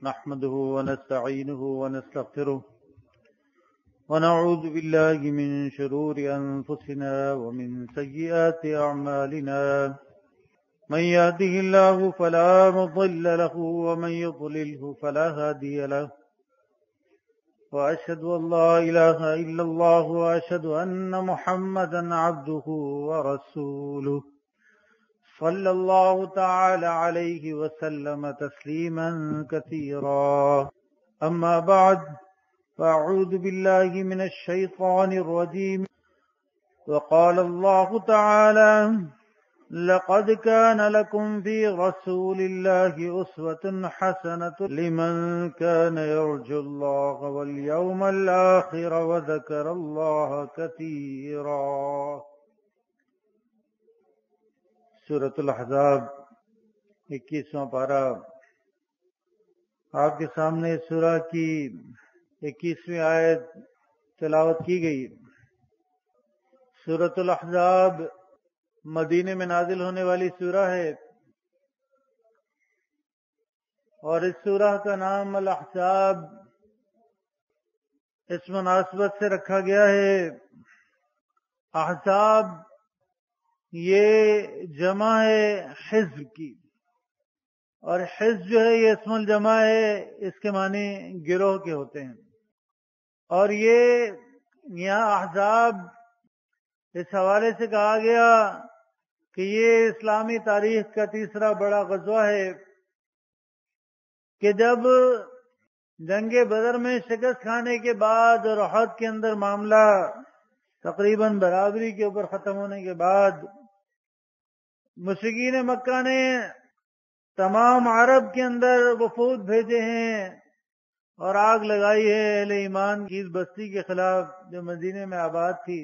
نحمده ونستعينه ونستغفره ونعوذ بالله من شرور أنفسنا ومن سيئات أعمالنا من يهده الله فلا مضل له ومن يضلله فلا هادي له وأشهد أن لا إله إلا الله وأشهد أن محمدا عبده ورسوله صلى الله تعالى عليه وسلم تسليما كثيرا أما بعد فأعوذ بالله من الشيطان الرجيم وقال الله تعالى لقد كان لكم في رسول الله أسوة حسنة لمن كان يرجو الله واليوم الآخر وذكر الله كثيرا۔ سورۃ الاحزاب 21واں پارہ آپ کے سامنے اس سورہ کی 21ویں آیت تلاوت کی گئی۔ سورۃ الاحزاب مدینے میں نازل ہونے والی سورہ ہے اور اس سورہ کا نام الاحزاب اس مناسبت سے رکھا گیا ہے۔ احزاب یہ جمع ہے حزب کی، اور حزب جو ہے یہ اسم الجمع ہے، اس کے معنی گروہ کے ہوتے ہیں۔ اور یہ یہاں احزاب اس حوالے سے کہا گیا کہ یہ اسلامی تاریخ کا تیسرا بڑا غزوہ ہے کہ جب جنگ بدر میں شکست کھانے کے بعد اور احد کے اندر معاملہ تقریباً برابری کے اوپر ختم ہونے کے بعد مشرکین مکہ نے تمام عرب کے اندر وفود بھیجے ہیں اور آگ لگائی ہے اہل ایمان کی اس بستی کے خلاف جو مدینے میں آباد تھی،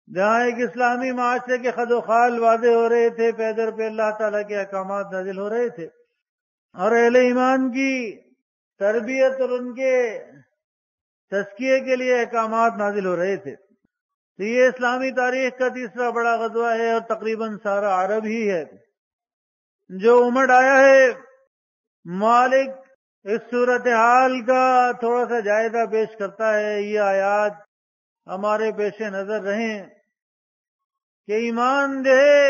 جہاں ایک اسلامی معاشرے کے خد و خال واضح ہو رہے تھے، پیدر پہ اللہ تعالیٰ کے احکامات نازل ہو رہے تھے اور اہل ایمان کی تربیت اور ان کے تزکیے کے لیے احکامات نازل ہو رہے تھے۔ تو یہ اسلامی تاریخ کا تیسرا بڑا غزوہ ہے اور تقریباً سارا عرب ہی ہے جو امڑ آیا ہے۔ مالک اس صورتحال کا تھوڑا سا جائزہ پیش کرتا ہے، یہ آیات ہمارے پیش نظر رہیں کہ ایمان جو ہے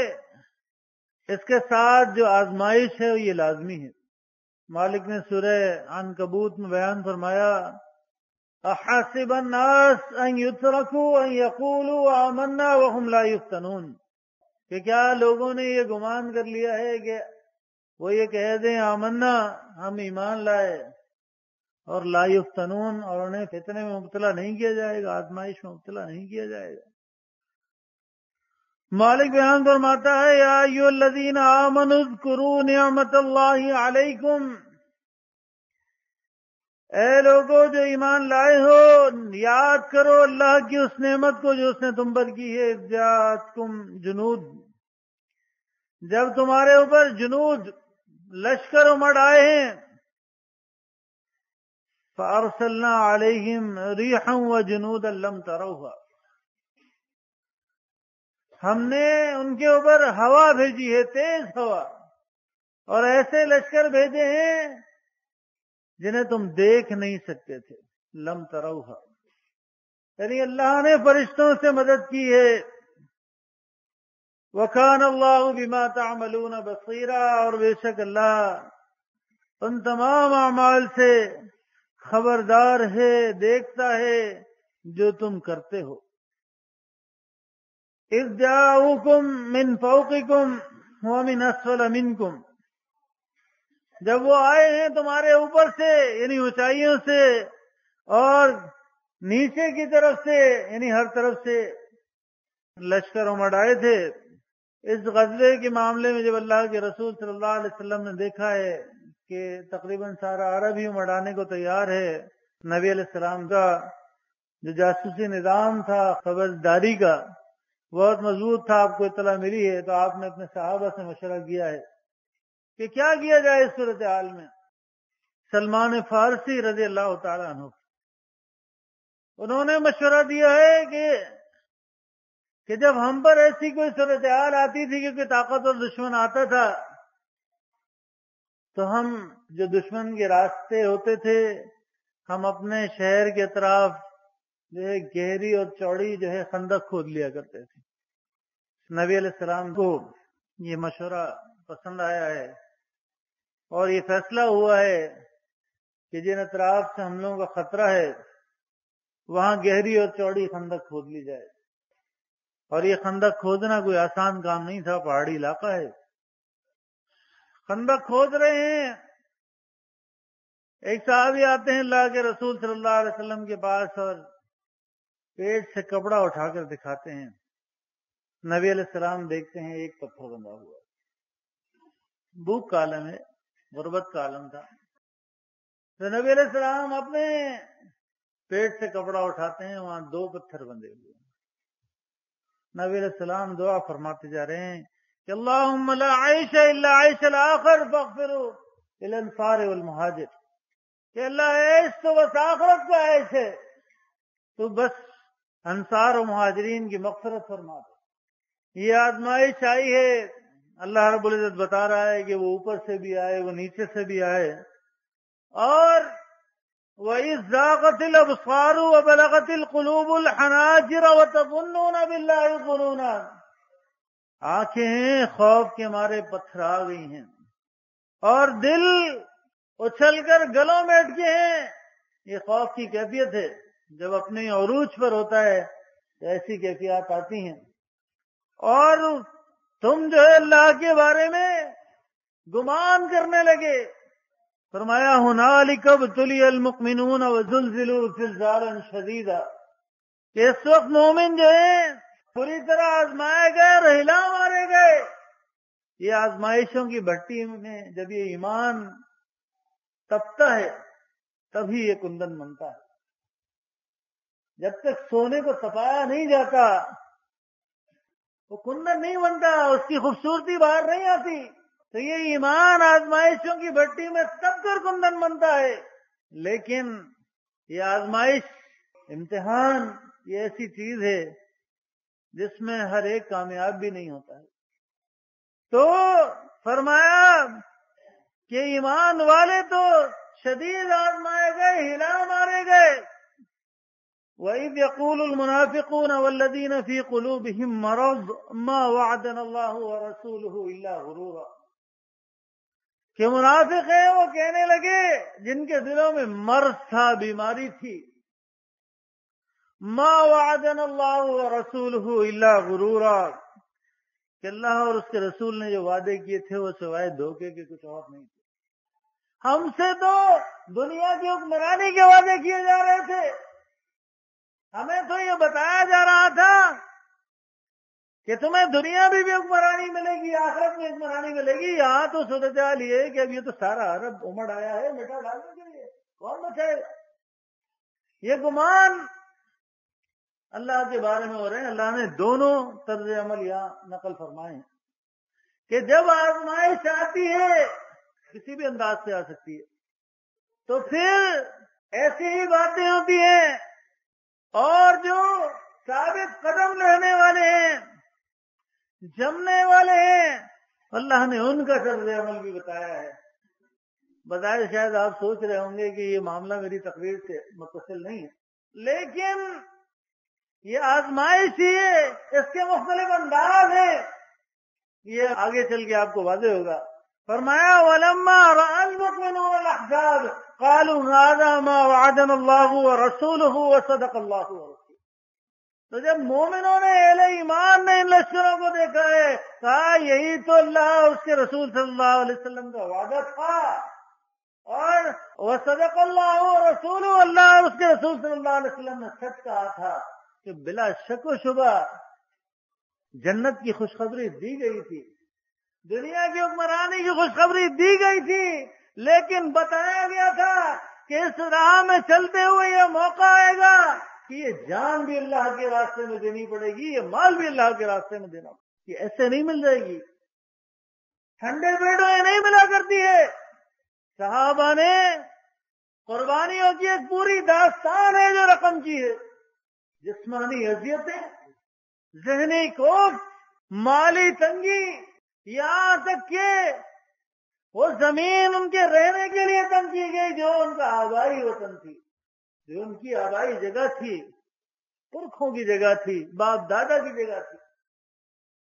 اس کے ساتھ جو آزمائش ہے یہ لازمی ہے۔ مالک نے سورہ عنکبوت میں بیان فرمایا احسب الناس ان يتركوا ان يقولوا آمنا وهم لا يفتنون، کہ کیا لوگوں نے یہ گمان کر لیا ہے کہ وہ یہ کہہ دیں آمنا ہم ایمان لائے اور لا یفتنون، اور انہیں فتنے میں مبتلا نہیں کیا جائے گا، آزمائش میں مبتلا نہیں کیا جائے گا۔ مالک بیان فرماتا ہے یا ایھا الذین آمنوا اذکروا نعمت اللہ علیکم، اے لوگوں جو ایمان لائے ہو یاد کرو اللہ کی اس نعمت کو جو اس نے تم پر کی ہے۔ اذ جاءتکم جنود، جب تمہارے اوپر جنود لشکر امڑ آئے ہیں، فارسلنا علیہم ریحا وجنودا لم تروها، ہم نے ان کے اوپر ہوا بھیجی ہے، تیز ہوا، اور ایسے لشکر بھیجے ہیں جنہیں تم دیکھ نہیں سکتے تھے۔ لم تروها یعنی اللہ نے فرشتوں سے مدد کی ہے۔ وَكَانَ اللَّهُ بِمَا تَعْمَلُونَ بَصِيرًا، اور بے شک اللہ ان تمام اعمال سے خبردار ہے، دیکھتا ہے جو تم کرتے ہو۔ اِذْ جَاءُوكُمْ مِنْ فَوْقِكُمْ وَمِنْ أَسْفَلَ مِنْكُمْ، جب وہ آئے ہیں تمہارے اوپر سے یعنی اونچائیوں سے اور نیچے کی طرف سے یعنی ہر طرف سے لشکر امڑ آئے تھے۔ اس غزوے کے معاملے میں جب اللہ کے رسول صلی اللہ علیہ وسلم نے دیکھا ہے کہ تقریباً سارا عرب ہی امڑانے کو تیار ہے، نبی علیہ السلام کا جو جاسوسی نظام تھا خبرداری کا بہت مضبوط تھا، آپ کو اطلاع ملی ہے، تو آپ نے اپنے صحابہ سے مشورہ کیا ہے کہ کیا کیا جائے اس صورتحال میں۔ سلمان فارسی رضی اللہ تعالیٰ عنہ انہوں نے مشورہ دیا ہے کہ جب ہم پر ایسی کوئی صورتحال آتی تھی کہ کوئی طاقتور دشمن آتا تھا تو ہم جو دشمن کے راستے ہوتے تھے ہم اپنے شہر کے اطراف جو ہے گہری اور چوڑی جو ہے خندق کھود لیا کرتے تھے. نبی علیہ السلام کو یہ مشورہ پسند آیا ہے اور یہ فیصلہ ہوا ہے کہ جن اطراف سے حملوں کا خطرہ ہے وہاں گہری اور چوڑی خندق کھود لی جائے. اور یہ خندق کھودنا کوئی آسان کام نہیں تھا، پہاڑی علاقہ ہے. خندق کھود رہے ہیں، ایک صحابی آتے ہیں اللہ کے رسول صلی اللہ علیہ وسلم کے پاس اور پیٹ سے کپڑا اٹھا کر دکھاتے ہیں. نبی علیہ السلام دیکھتے ہیں ایک پتھر بندھا ہوا. بھوک کا عالم ہے، غربت کا عالم تھا. تو نبی علیہ السلام اپنے پیٹ سے کپڑا اٹھاتے ہیں، وہاں 2 پتھر بندھے ہوئے. نبی علیہ السلام دعا فرماتے جا رہے ہیں کہ اللہم لا عیش الا عیش الاخر فاغفروا للانصار والمہاجر، کہ اللہ عیش تو بس آخرت کا عیش ہے، تو بس انصار و مہاجرین کی مغفرت فرما دے. یہ آزمائش آئی ہے، اللہ رب العزت بتا رہا ہے کہ وہ اوپر سے بھی آئے، وہ نیچے سے بھی آئے. اور وَإِذْ زَاغَتِ الْأَبْصَارُ وَبَلَغَتِ الْقُلُوبُ الْحَنَاجِرَ وَتَظُنُّونَ بِاللَّهِ الظُّنُونَ، آنکھیں ہیں خوف کے مارے پتھر آ گئی ہیں اور دل اچھل کر گلوں میں اٹکے ہیں. یہ خوف کی کیفیت ہے، جب اپنے عروج پر ہوتا ہے تو ایسی کیفیات آتی ہیں. اور تم جو ہے اللہ کے بارے میں گمان کرنے لگے. فرمایا ہنالک ابتلی المؤمنون وزلزلوا زلزالا شدیدا، کہ اس وقت مومن جو ہیں پوری طرح آزمائے گئے اور ہلا مارے گئے. یہ آزمائشوں کی بھٹی میں جب یہ ایمان تپتا ہے تبھی یہ کندن بنتا ہے. جب تک سونے کو تپایا نہیں جاتا وہ کندن نہیں بنتا، اس کی خوبصورتی باہر نہیں آتی. تو یہ ایمان آزمائشوں کی بھٹی میں تب کر کندن بنتا ہے. لیکن یہ آزمائش، امتحان، یہ ایسی چیز ہے جس میں ہر ایک کامیاب بھی نہیں ہوتا ہے. تو فرمایا کہ ایمان والے تو شدید آزمائے گئے، ہلا مارے گئے. وَإِذْ يَقُولُ الْمُنَافِقُونَ وَالَّذِينَ فِي قُلُوبِهِم مَّرَضٌ مَّا وَعَدَنَا اللَّهُ وَرَسُولُهُ إِلَّا غُرُورًا، کہ منافق ہیں وہ کہنے لگے جن کے دلوں میں مرض تھا، بیماری تھی، ما وعدنا اللہ ورسولہ الا غرورا، کہ اللہ اور اس کے رسول نے جو وعدے کیے تھے وہ سوائے دھوکے کے کچھ اور نہیں تھے. ہم سے تو دنیا کی حکمرانی کے وعدے کیے جا رہے تھے، ہمیں تو یہ بتایا جا رہا تھا کہ تمہیں دنیا بھی حکمرانی ملے گی، آخرت میں حکمرانی ملے گی. یہاں تو صورتحال یہ ہے کہ اب یہ تو سارا عرب امڑ آیا ہے مٹا ڈالنے کے لیے، کون بچائے گا؟ یہ گمان اللہ کے بارے میں ہو رہے ہیں. اللہ نے دونوں طرز عمل یہاں نقل فرمائے ہیں کہ جب آزمائش آتی ہے کسی بھی انداز سے آ سکتی ہے تو پھر ایسی ہی باتیں ہوتی ہیں، اور جو ثابت قدم رہنے والے ہیں، جمنے والے ہیں، اللہ نے ان کا طرز عمل بھی بتایا ہے. بظاہر شاید آپ سوچ رہے ہوں گے کہ یہ معاملہ میری تقریر سے متصل نہیں ہے، لیکن یہ آزمائش ہی ہے، اس کے مختلف انداز ہیں، یہ آگے چل کے آپ کو واضح ہوگا. فرمایا وَلَمَّا رَأَى الْمُؤْمِنُونَ الْأَحْزَابَ قَالُوا هَذَا مَا وَعَدَنَا اللَّهُ وَرَسُولُهُ وَصَدَقَ اللَّهُ وَرَسُولُهُ، تو جب مومنوں نے اہل ایمان نے ان لشکروں کو دیکھا ہے کہا یہی تو اللہ اور اس کے رسول صلی اللہ علیہ وسلم کا وعدہ تھا، اور وَصَدَقَ اللَّهُ وَرَسُولُهُ، اللہ اور اس کے رسول صلی اللہ علیہ وسلم نے سچ کہا تھا کہ بلا شک و شبہ جنت کی خوشخبری دی گئی تھی، دنیا کی حکمرانی کی خوشخبری دی گئی تھی، لیکن بتایا گیا تھا کہ اس راہ میں چلتے ہوئے یہ موقع آئے گا کہ یہ جان بھی اللہ کے راستے میں دینی پڑے گی، یہ مال بھی اللہ کے راستے میں دینا پڑے گی. یہ ایسے نہیں مل جائے گی، ٹھنڈے پیٹوں یہ نہیں ملا کرتی ہے. صحابہ نے قربانیوں کی ایک پوری داستان ہے جو رقم کی ہے. جسمانی اذیتیں، ذہنی کوف، مالی تنگی، یہاں تک کہ وہ زمین ان کے رہنے کے لیے تنگ کی گئی جو ان کا آبائی وطن تھی، جو ان کی آبائی جگہ تھی، پرکھوں کی جگہ تھی، باپ دادا کی جگہ تھی،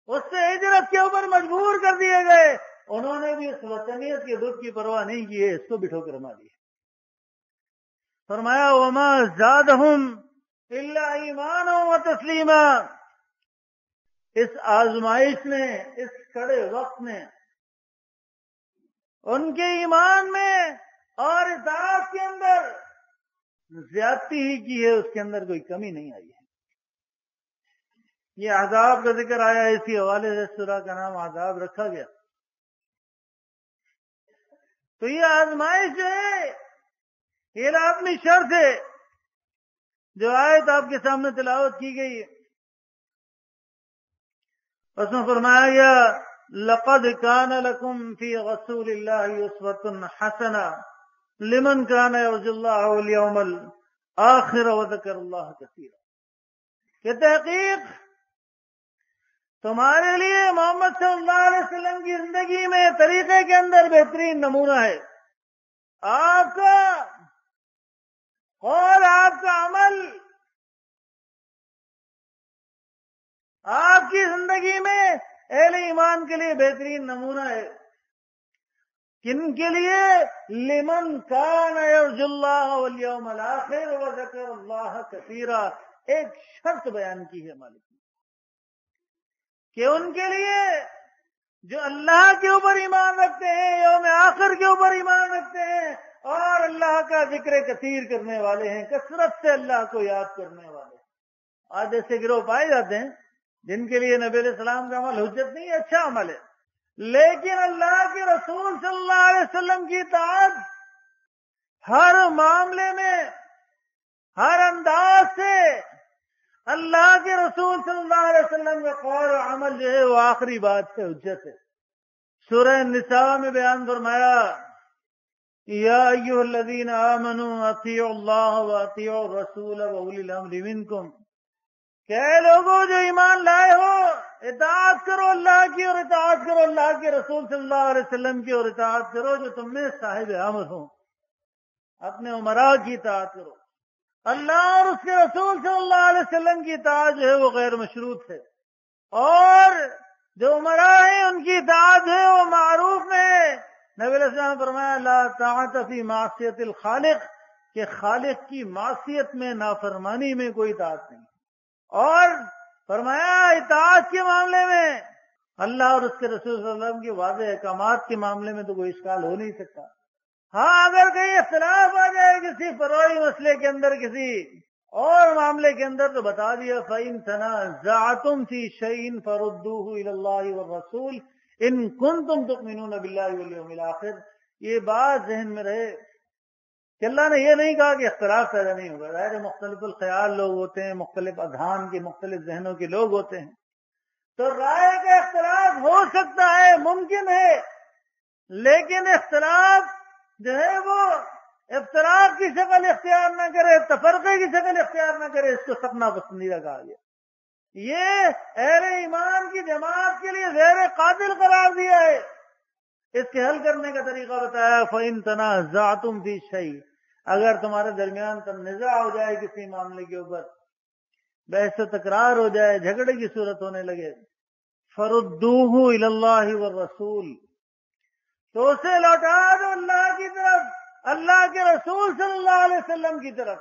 اس سے ہجرت کے اوپر مجبور کر دیے گئے. انہوں نے بھی اس وطنیت کے دکھ کی پرواہ نہیں کی ہے، اس کو بٹھو کر مار دیا. فرمایا وما زادہم الا ایمانا و تسلیما. اس آزمائش نے، اس کڑے وقت نے ان کے ایمان میں اور اطاعت کے اندر زیادتی ہی کی ہے، اس کے اندر کوئی کمی نہیں آئی ہے. یہ عذاب کا ذکر آیا، اسی حوالے سے سورہ کا نام عذاب رکھا گیا. تو یہ آزمائش جو ہے یہ لازمی شرط ہے. جو آیت آپ کے سامنے تلاوت کی گئی ہے اس میں فرمایا گیا لقد كان لكم في رسول الله اسوة حسنة لمن كان يرجو الله واليوم الآخر وذكر الله كثيرا. کہ تحقیق تمہارے لیے محمد صلی اللہ علیہ وسلم کی زندگی میں طریقے کے اندر بہترین نمونہ ہے. آپ کا قول، آپ کا عمل، آپ کی زندگی میں اہل ایمان کے لیے بہترین نمونہ ہے. کن کے لیے؟ لمن کان یرجو اللہ والیوم الآخر وذکر اللہ کثیرا. ایک شرط بیان کی ہے مالک نے کہ ان کے لیے جو اللہ کے اوپر ایمان رکھتے ہیں، یوم آخر کے اوپر ایمان رکھتے ہیں اور اللہ کا ذکر کثیر کرنے والے ہیں، کثرت سے اللہ کو یاد کرنے والے ہیں. آج ایسے گروہ پائے جاتے ہیں جن کے لیے نبی علیہ السلام کا عمل حجت نہیں ہے، اچھا عمل ہے، لیکن اللہ کے رسول صلی اللہ علیہ وسلم کی اطاعت ہر معاملے میں، ہر انداز سے اللہ کے رسول صلی اللہ علیہ وسلم کا قول و عمل جو ہے وہ آخری بات سے حجت ہے. سورہ النساء میں بیان فرمایا یا ایھا الذین آمنوا اطیعوا اللہ واطیعوا الرسول واولی الامر منکم. کہ اے لوگوں جو ایمان لائے ہو، اطاعت کرو اللہ کی اور اطاعت کرو اللہ کے رسول صلی اللہ علیہ وسلم کی، اور اطاعت کرو جو تم میں صاحب امر ہوں، اپنے امراء کی اطاعت کرو. اللہ اور اس کے رسول صلی اللہ علیہ وسلم کی اطاعت جو ہے وہ غیر مشروط ہے، اور جو امراء ہیں ان کی اطاعت ہے وہ معروف میں. نبی علیہ السلام نے فرمایا لا طاعت فی معصیت الخالق، کہ خالق کی معصیت میں، نافرمانی میں کوئی اطاعت نہیں. اور فرمایا اطاعت کے معاملے میں اللہ اور اس کے رسول صلی اللہ علیہ وسلم کے واضح احکامات کے معاملے میں تو کوئی اشکال ہو نہیں سکتا. ہاں اگر کہیں اختلاف آ جائے کسی فروعی مسئلے کے اندر، کسی اور معاملے کے اندر، تو بتا دیا فَإِن تَنَازَعْتُمْ فِي شَيْءٍ فَرُدُّوهُ إِلَى اللَّهِ وَالرَّسُولِ إِن كُنتُمْ تُؤْمِنُونَ بِاللَّهِ وَالْيَوْمِ الْآخِرِ. یہ بات ذہن میں رہے کہ اللہ نے یہ نہیں کہا کہ اختلاف پیدا نہیں ہوگا. ظاہر مختلف الخیال لوگ ہوتے ہیں، مختلف اذہان کے، مختلف ذہنوں کے لوگ ہوتے ہیں، تو رائے کا اختلاف ہو سکتا ہے، ممکن ہے، لیکن اختلاف جو ہے وہ افتراق کی شکل اختیار نہ کرے، تفرقے کی شکل اختیار نہ کرے. اس کو سب ناپسندیدہ کہا گیا. یہ اہل ایمان کی جماعت کے لیے غیر قابل قرار دیا ہے. اس کے حل کرنے کا طریقہ بتایا فَإِن تَنَازَعْتُمْ فِي شَيْءٍ. اگر تمہارے درمیان تنازع ہو جائے کسی معاملے کے اوپر، بحث و تکرار ہو جائے، جھگڑے کی صورت ہونے لگے، فَرُدُّوهُ إِلَى اللَّهِ وَالرَّسُولِ، تو اسے لوٹا دو اللہ کی طرف، اللہ کے رسول صلی اللہ علیہ وسلم کی طرف.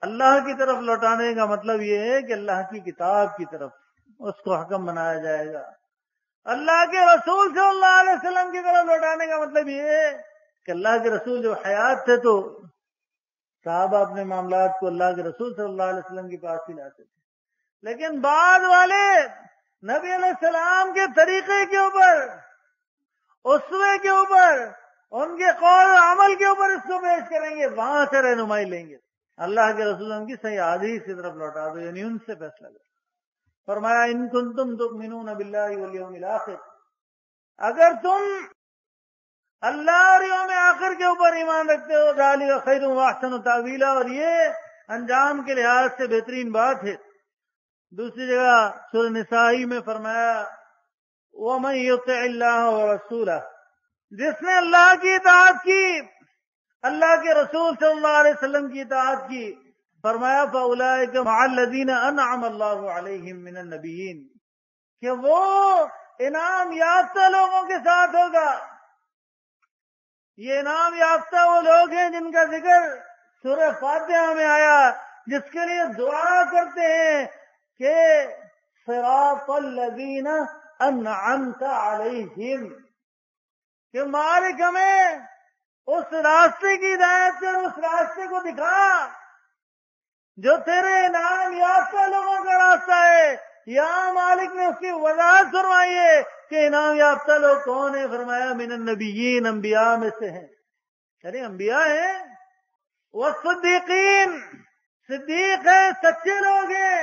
اللہ کی طرف لوٹانے کا مطلب یہ ہے کہ اللہ کی کتاب کی طرف اس کو حکم بنایا جائے گا. اللہ کے رسول صلی اللہ علیہ وسلم کی طرف لوٹانے کا مطلب یہ ہے کہ اللہ کے رسول جب حیات تھے تو صحابہ اپنے معاملات کو اللہ کے رسول صلی اللہ علیہ وسلم کے پاس ہی لاتے تھے، لیکن بعد والے نبی علیہ السلام کے طریقے کے اوپر، اسوے کے اوپر، ان کے قول و عمل کے اوپر اس کو پیش کریں گے، وہاں سے رہنمائی لیں گے. اللہ کے رسول کی صحیح حدیث کی طرف لوٹا دو، یعنی ان سے فیصلہ کرو. فرمایا ان کنتم تؤمنون باللہ والیوم الآخر، اگر تم اللہ اور یوم آخر کے اوپر ایمان رکھتے ہو، ذالک خیر واحسن تاویلا، اور یہ انجام کے لحاظ سے بہترین بات ہے. دوسری جگہ سورہ نساء میں فرمایا وَمَن يُطِعِ اللَّهَ وَرَسُولَهُ، جس نے اللہ کی اطاعت کی، اللہ کے رسول صلی اللہ علیہ وسلم کی اطاعت کی، فرمایا فَأُولَٰئِكَ مَعَ الَّذِينَ أَنْعَمَ اللَّهُ عَلَيْهِم مِّنَ النَّبِيِّينَ، کہ وہ انعام یافتہ لوگوں کے ساتھ ہوگا۔ یہ انعام یافتہ وہ لوگ ہیں جن کا ذکر سورہ فاتحہ میں آیا، جس کے لیے دعا کرتے ہیں کہ صراط الذین انعمت علیہم، کہ مالک ہمیں اس راستے کی ہدایت کر، اس راستے کو دکھا جو تیرے انعام یافتہ لوگوں کا راستہ ہے۔ یہاں مالک نے اس کی وضاحت فرمائی ہے کہ انعام یافتہ لوگ کون ہیں؟ فرمایا من النبیین، انبیاء میں سے ہیں، یعنی انبیاء ہیں، والصدیقین، صدیق ہیں، سچے لوگ ہیں،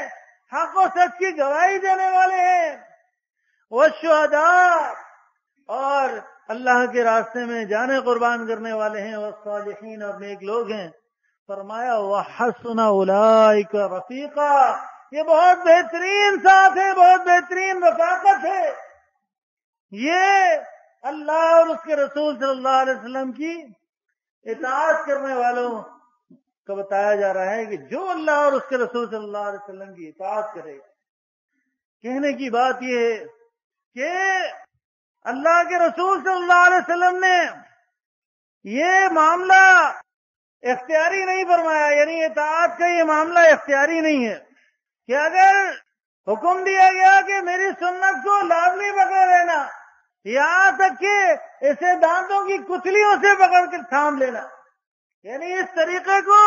حق و سچ کی گواہی دینے والے ہیں، والشہداء، اور اللہ کے راستے میں جانیں قربان کرنے والے ہیں، والصالحین، اور نیک لوگ ہیں۔ فرمایا وحسن اولئک رفیقا، یہ بہت بہترین ساتھ ہے، بہت بہترین رفاقت ہے۔ یہ اللہ اور اس کے رسول صلی اللہ علیہ وسلم کی اطاعت کرنے والوں کا بتایا جا رہا ہے کہ جو اللہ اور اس کے رسول صلی اللہ علیہ وسلم کی اطاعت کرے گا۔ کہنے کی بات یہ ہے کہ اللہ کے رسول صلی اللہ علیہ وسلم نے یہ معاملہ اختیاری نہیں فرمایا، یعنی اطاعت کا یہ معاملہ اختیاری نہیں ہے کہ اگر حکم دیا گیا کہ میری سنت کو لازمی پکڑے رہنا، یہاں تک کہ اسے دانتوں کی کچلیوں سے پکڑ کر تھام لینا، یعنی اس طریقے کو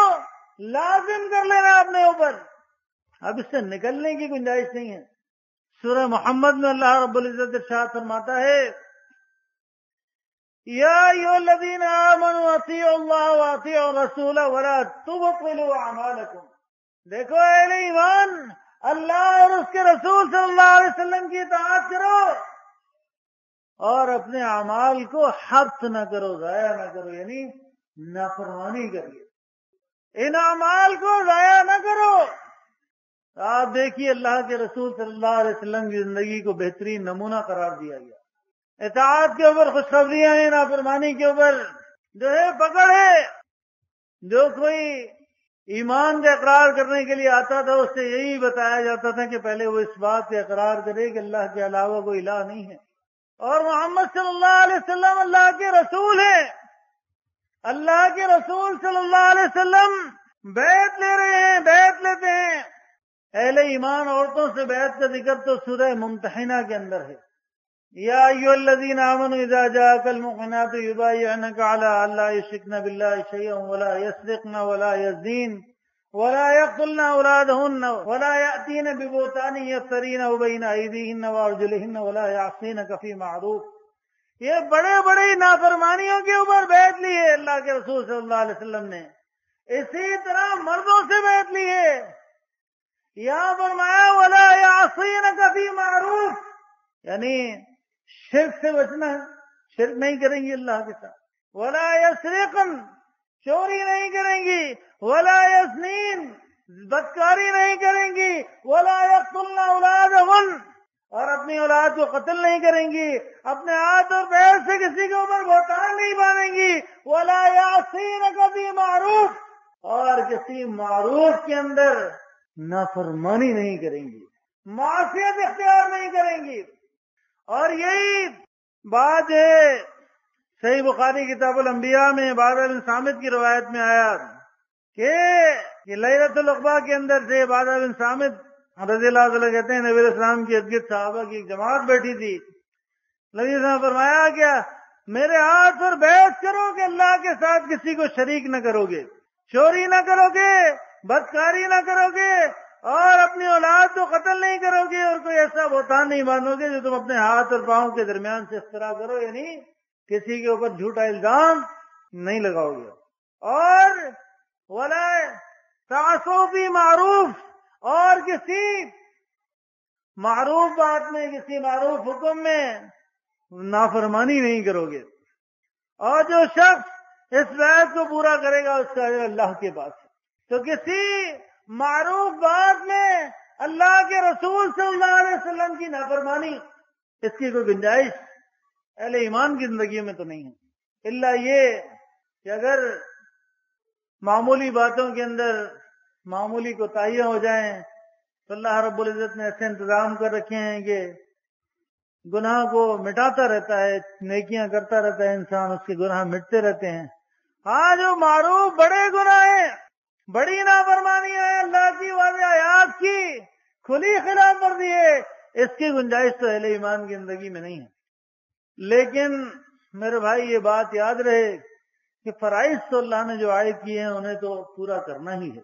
لازم کر لینا اپنے اوپر، اب اس سے نکلنے کی گنجائش نہیں ہے۔ سورہ محمد میں اللہ رب العزت ارشاد فرماتا ہے یا ایھا الذین آمنوا اطیعوا اللہ واطیعوا الرسول ولا تبطلوا اعمالکم، دیکھو اہل ایمان، اللہ اور اس کے رسول صلی اللہ علیہ وسلم کی اطاعت کرو اور اپنے اعمال کو حبس نہ کرو، ضائع نہ کرو، یعنی نافرمانی کریے، ان اعمال کو ضائع نہ کرو۔ آپ دیکھیے اللہ کے رسول صلی اللہ علیہ وسلم کی زندگی کو بہترین نمونہ قرار دیا گیا۔ اطاعت کے اوپر خوشخبریاں ہیں، نافرمانی کے اوپر جو ہے پکڑ ہے۔ جو کوئی ایمان کا اقرار کرنے کے لیے آتا تھا اس سے یہی بتایا جاتا تھا کہ پہلے وہ اس بات کا اقرار کرے کہ اللہ کے علاوہ کوئی الہ نہیں ہے، اور محمد صلی اللہ علیہ وسلم اللہ کے رسول ہیں۔ اللہ کے رسول صلی اللہ علیہ وسلم بیعت لے رہے ہیں، بیعت لیتے ہیں۔ اہل ایمان عورتوں سے بیعت کا ذکر تو سورہ ممتحنہ کے اندر ہے۔ یا ایھا الذین آمنوا اذا جاءک المؤمنات یبایعنک علی ان لا یشرکن باللہ شیئا ولا یسرقن ولا یزنین ولا یقتلن اولادہن ولا یأتین ببہتان یفترینہ بین ایدیہن وارجلہن ولا یعصینک فی معروف، یہ بڑے بڑے نافرمانیوں کے اوپر بیعت لی ہے اللہ کے رسول صلی اللہ علیہ وسلم نے۔ اسی طرح مردوں سے بیعت لی ہے۔ یہاں فرمایا ولا یعصینک فی معروف، یعنی شرک سے بچنا ہے، شرک نہیں کریں گی اللہ کے ساتھ، ولا یسرقن، چوری نہیں کریں گی، ولا یزنین، بدکاری نہیں کریں گی، ولا یقتلن اولادہن، اور اپنی اولاد کو قتل نہیں کریں گی، اپنے ہاتھ اور پیر سے کسی کے اوپر بہتان نہیں باندھیں گی، ولا یعصینک فی معروف، اور کسی معروف کے اندر نافرمانی نہیں کریں گی، معصیت اختیار نہیں کریں گی۔ اور یہی بات ہے صحیح بخاری کتاب الانبیاء میں عبادہ بن صامت کی روایت میں آیا کہ لیلۃ العقبہ کے اندر سے عبادہ بن صامت رضی اللہ عنہ کہتے ہیں نبی علیہ السلام کی ارد صحابہ کی ایک جماعت بیٹھی تھی۔ نبی علیہ السلام نے فرمایا کیا میرے ہاتھ پر بیعت کرو کہ اللہ کے ساتھ کسی کو شریک نہ کرو گے، چوری نہ کرو گے، بدکاری نہ کرو گے، اور اپنی اولاد کو قتل نہیں کرو گے، اور کوئی ایسا بہتان نہیں باندھو گے جو تم اپنے ہاتھ اور پاؤں کے درمیان سے اختراع کرو، یعنی کسی کے اوپر جھوٹا الزام نہیں لگاؤ گے۔ اور ولا تعصوا فی معروف، اور کسی معروف بات میں، کسی معروف حکم میں نافرمانی نہیں کرو گے، اور جو شخص اس بیعت کو پورا کرے گا اس کا اجر اللہ کے پاس ہے۔ تو کسی معروف بات میں اللہ کے رسول صلی اللہ علیہ وسلم کی نافرمانی اس کی کوئی گنجائش اہل ایمان کی زندگی میں تو نہیں ہے، الا یہ کہ اگر معمولی باتوں کے اندر معمولی کوتاہیاں ہو جائیں تو اللہ رب العزت نے ایسے انتظام کر رکھے ہیں کہ گناہ کو مٹاتا رہتا ہے، نیکیاں کرتا رہتا ہے انسان، اس کے گناہ مٹتے رہتے ہیں۔ ہاں جو معروف بڑے گناہ ہیں، بڑی نافرمانی ہے، اللہ کی واضح آیات کی کھلی خلاف ورزی ہے، اس کی گنجائش تو اہل ایمان کی زندگی میں نہیں ہے۔ لیکن میرے بھائی یہ بات یاد رہے کہ فرائض تو اللہ نے جو عائد کیے ہیں انہیں تو پورا کرنا ہی ہے،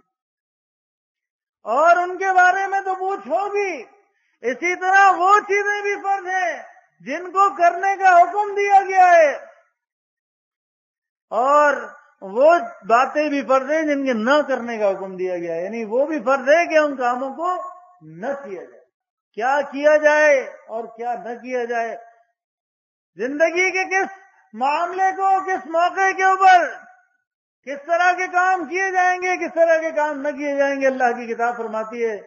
اور ان کے بارے میں تو پوچھ ہوگی۔ اسی طرح وہ چیزیں بھی فرض ہیں جن کو کرنے کا حکم دیا گیا ہے، اور وہ باتیں بھی فرض ہیں جن کے نہ کرنے کا حکم دیا گیا ہے، یعنی وہ بھی فرض ہے کہ ان کاموں کو نہ کیا جائے، کیا کیا جائے اور کیا نہ کیا جائے، زندگی کے کس معاملے کو کس موقع کے اوپر کس طرح کے کام کیے جائیں گے، کس طرح کے کام نہ کیے جائیں گے۔ اللہ کی کتاب فرماتی ہے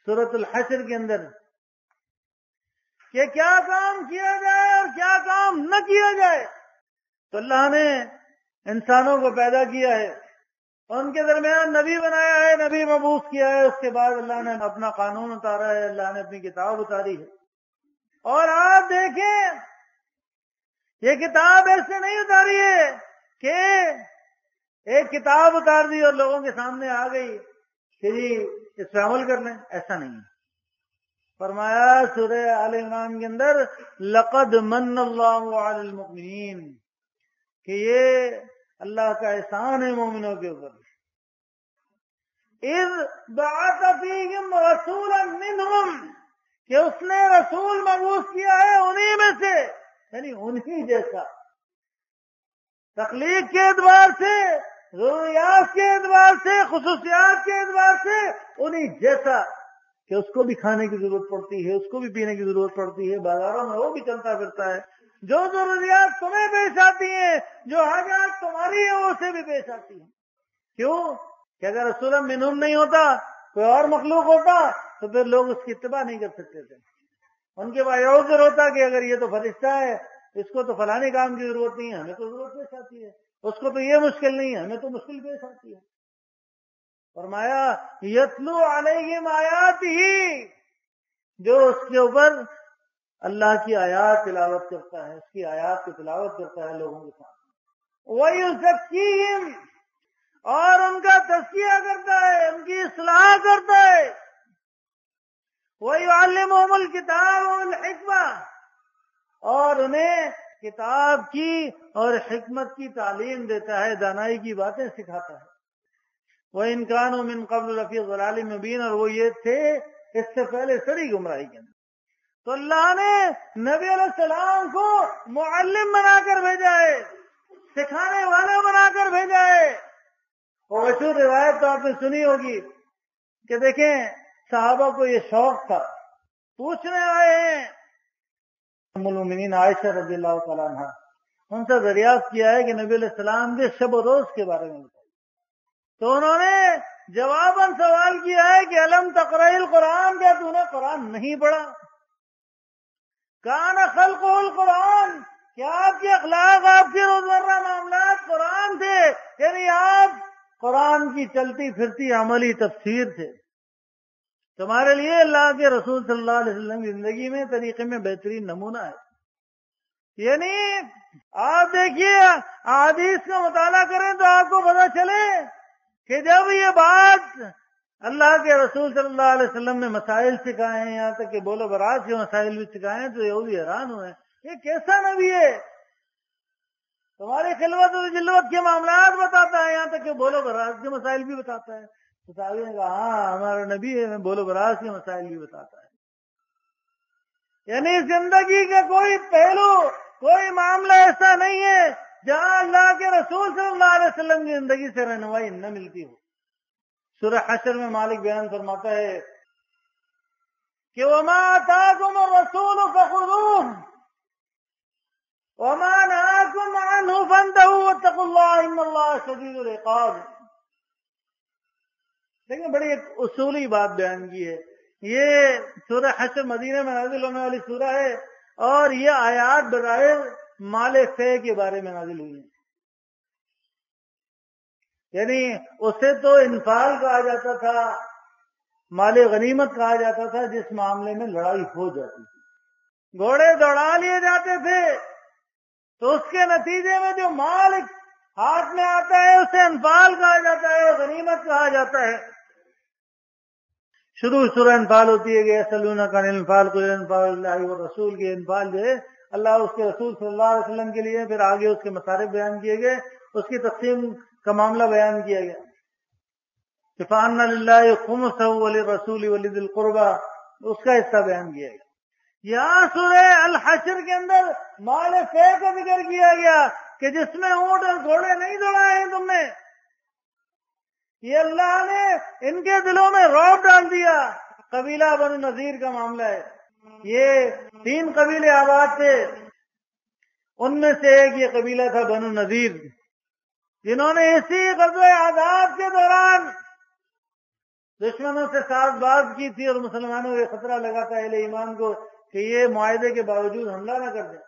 سورۃ الحشر کے اندر کہ کیا کام کیا جائے اور کیا کام نہ کیا جائے۔ تو اللہ نے انسانوں کو پیدا کیا ہے، ان کے درمیان نبی بنایا ہے، نبی مبعوث کیا ہے، اس کے بعد اللہ نے اپنا قانون اتارا ہے، اللہ نے اپنی کتاب اتاری ہے۔ اور آپ دیکھیں یہ کتاب ایسے نہیں اتاری ہے کہ ایک کتاب اتار دی اور لوگوں کے سامنے آ گئی کہ جی اس پہ عمل کر لیں، ایسا نہیں ہے۔ فرمایا سورہ آل عمران کے اندر لقد من اللہ علی المؤمنین، کہ یہ اللہ کا احسان ہے مومنوں کے اوپر، اذ بعث فیہم رسولا منہم، کہ اس نے رسول مبعوث کیا ہے انہی میں سے، یعنی انہی جیسا، تخلیق کے اعتبار سے، ضروریات کے اعتبار سے، خصوصیات کے اعتبار سے انہی جیسا، کہ اس کو بھی کھانے کی ضرورت پڑتی ہے، اس کو بھی پینے کی ضرورت پڑتی ہے، بازاروں میں وہ بھی چلتا پھرتا ہے، جو ضروریات تمہیں پیش آتی ہیں، جو حاجات تمہاری ہیں، وہ اسے بھی پیش آتی ہیں۔ کیوں کہ اگر رسول منہم نہیں ہوتا، کوئی اور مخلوق ہوتا تو پھر لوگ اس کی اتباع نہیں کر سکتے تھے، ان کے پاس عذر ہوتا کہ اگر یہ تو فرشتہ ہے، اس کو تو فلانے کام کی ضرورت نہیں ہے، ہمیں تو ضرورت پیش آتی ہے، اس کو تو یہ مشکل نہیں ہے، ہمیں تو مشکل پیش آتی ہے۔ فرمایا یتلو علیہم آیاتہ، جو اس کے اوپر اللہ کی آیات تلاوت کرتا ہے، اس کی آیات کی تلاوت کرتا ہے لوگوں کے سامنے، وَيُزَكِّيهِمْ، اور ان کا تزکیہ کرتا ہے، ان کی اصلاح کرتا ہے، وَيُعَلِّمُهُمُ الْكِتَابَ وَالْحِكْمَةَ، اور انہیں کتاب کی اور حکمت کی تعلیم دیتا ہے، دانائی کی باتیں سکھاتا ہے۔ وَإِنْ كَانُوا مِنْ قَبْلُ لَفِي ضَلَالٍ مُبِينٍ، اور وہ یہ تھے اس سے پہلے سری گمراہی کے اندر۔ تو اللہ نے نبی علیہ السلام کو معلم بنا کر بھیجا ہے، سکھانے والا بنا کر بھیجا ہے۔ اور مشہور روایت تو آپ نے سنی ہوگی کہ دیکھیں صحابہ کو یہ شوق تھا، پوچھنے آئے ہیں ام المؤمنین عائشہ رضی اللہ تعالیٰ عنہ، ان سے دریافت کیا ہے کہ نبی علیہ السلام کے شب و روز کے بارے میں بتائیں، تو انہوں نے جواباً سوال کیا ہے کہ الم تقرأ القرآن، کیا تو نے قرآن نہیں پڑھا؟ کان خلق القرآن، کیا آپ کے اخلاق، آپ کے روزمرہ معاملات قرآن تھے، یعنی آپ قرآن کی چلتی پھرتی عملی تفسیر تھے۔ تمہارے لیے اللہ کے رسول صلی اللہ علیہ وسلم کی زندگی میں طریقے میں بہترین نمونہ ہے۔ یعنی آپ دیکھیے احادیث کا مطالعہ کریں تو آپ کو پتہ چلے کہ جب یہ بات اللہ کے رسول صلی اللہ علیہ وسلم نے مسائل سکھائے ہیں، یہاں تک کہ بول و براز کے مسائل بھی سکھائے ہیں، تو یہودی حیران ہوئے، یہ کیسا نبی ہے، تمہاری خلوت و جلوت کے معاملات بتاتا ہے، یہاں تک کہ بول و براز کے مسائل بھی بتاتا ہے۔ تو صحابی نے کہا ہاں ہمارا نبی ہے، بول و براز کے مسائل بھی بتاتا ہے۔ یعنی زندگی کا کوئی پہلو، کوئی معاملہ ایسا نہیں ہے جہاں اللہ کے رسول صلی اللہ علیہ وسلم کی زندگی سے رہنمائی نہ ملتی ہو۔ سورہ حشر میں مالک بیان فرماتا ہے کہ وَمَا آتَاكُمُ الرَّسُولُ فَخُذُوهُ وَمَا نَهَاكُمْ عَنْهُ فَانتَهُوا وَاتَّقُوا اللَّهَ إِنَّ اللَّهَ شَدِيدُ الْعِقَابِ۔ لیکن بڑی ایک اصولی بات بیان کی ہے، یہ سورہ حشر مدینہ میں نازل ہونے والی سورہ ہے، اور یہ آیات بظاہر مال فے کے بارے میں نازل ہوئی ہیں، یعنی اسے تو انفال کہا جاتا تھا، مال غنیمت کہا جاتا تھا جس معاملے میں لڑائی ہو جاتی تھی، گھوڑے دوڑا لیے جاتے تھے، تو اس کے نتیجے میں جو مال ہاتھ میں آتا ہے اسے انفال کہا جاتا ہے، غنیمت کہا جاتا ہے۔ شروع سورہ انفال ہوتی ہے کہ یسألونک عن الانفال قل الانفال للہ والرسول، کے انفال جو ہے اللہ اس کے رسول صلی اللہ علیہ وسلم کے لیے، پھر آگے اس کے مصارف بیان کیے گئے، اس کی تقسیم کا معاملہ بیان کیا گیا، فَأَنَّ لِلَّهِ خُمُسَهُ وَلِلرَّسُولِ وَلِذِي الْقُرْبَى، اس کا حصہ بیان کیا گیا۔ یہاں سورہ الحشر کے اندر مال فے کا ذکر کیا گیا کہ جس میں اونٹ اور گھوڑے نہیں دوڑائے ہیں تم نے، یہ اللہ نے ان کے دلوں میں رعب ڈال دیا۔ قبیلہ بنو نذیر کا معاملہ ہے، یہ 3 قبیلے آباد تھے، ان میں سے ایک یہ قبیلہ تھا بنو نذیر، جنہوں نے اسی غزوہ احزاب کے دوران دشمنوں سے ساز باز کی تھی اور مسلمانوں کو خطرہ لگا تھا اہل ایمان کو کہ یہ معاہدے کے باوجود حملہ نہ کر دیں،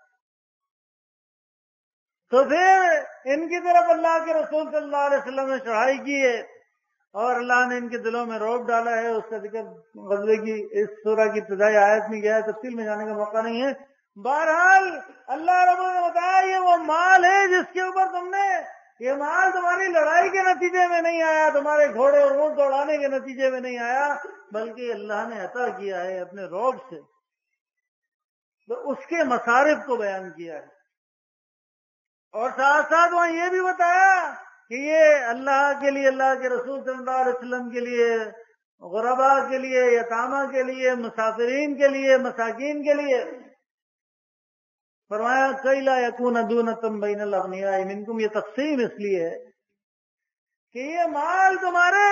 تو پھر ان کی طرف اللہ کے رسول صلی اللہ علیہ وسلم نے چڑھائی کی ہے اور اللہ نے ان کے دلوں میں رعب ڈالا ہے۔ اس کا ذکر غزوے کی اس سورہ کی ابتدائی آیت میں گیا ہے، تفصیل میں جانے کا موقع نہیں ہے۔ بہرحال اللہ رب نے بتایا یہ وہ مال ہے جس کے اوپر تم نے، یہ مال تمہاری لڑائی کے نتیجے میں نہیں آیا، تمہارے گھوڑے اور اونٹ دوڑانے کے نتیجے میں نہیں آیا، بلکہ اللہ نے عطا کیا ہے اپنے رعب سے، تو اس کے مصارف کو بیان کیا ہے، اور ساتھ ساتھ وہاں یہ بھی بتایا کہ یہ اللہ کے لیے، اللہ کے رسول صلی اللہ علیہ وسلم کے لیے، غرباء کے لیے، یتامہ کے لیے، مسافرین کے لیے، مساکین کے لیے، فرمایا کئی لا یکون دونۃ بین الاغنیاء منکم، یہ تقسیم اس لیے ہے کہ یہ مال تمہارے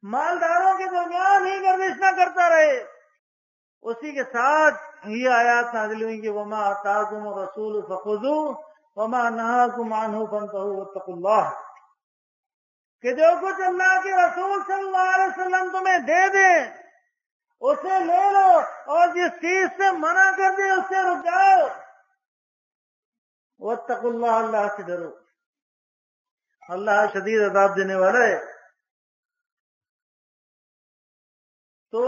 مالداروں کے درمیان ہی گردش نہ کرتا رہے۔ اسی کے ساتھ یہ آیات نازل ہوئی کہ وما آتاکم الرسول فخذوہ وما نہاکم عنہ فانتہوا واتقوا اللہ، کہ جو کچھ اللہ کے رسول صلی اللہ علیہ وسلم تمہیں دے دیں اسے لے لو، اور جس چیز سے منع کر دیں اس سے رک جاؤ، واتقوا اللہ، اللہ سے ڈرو، اللہ شدید عذاب دینے والا ہے۔ تو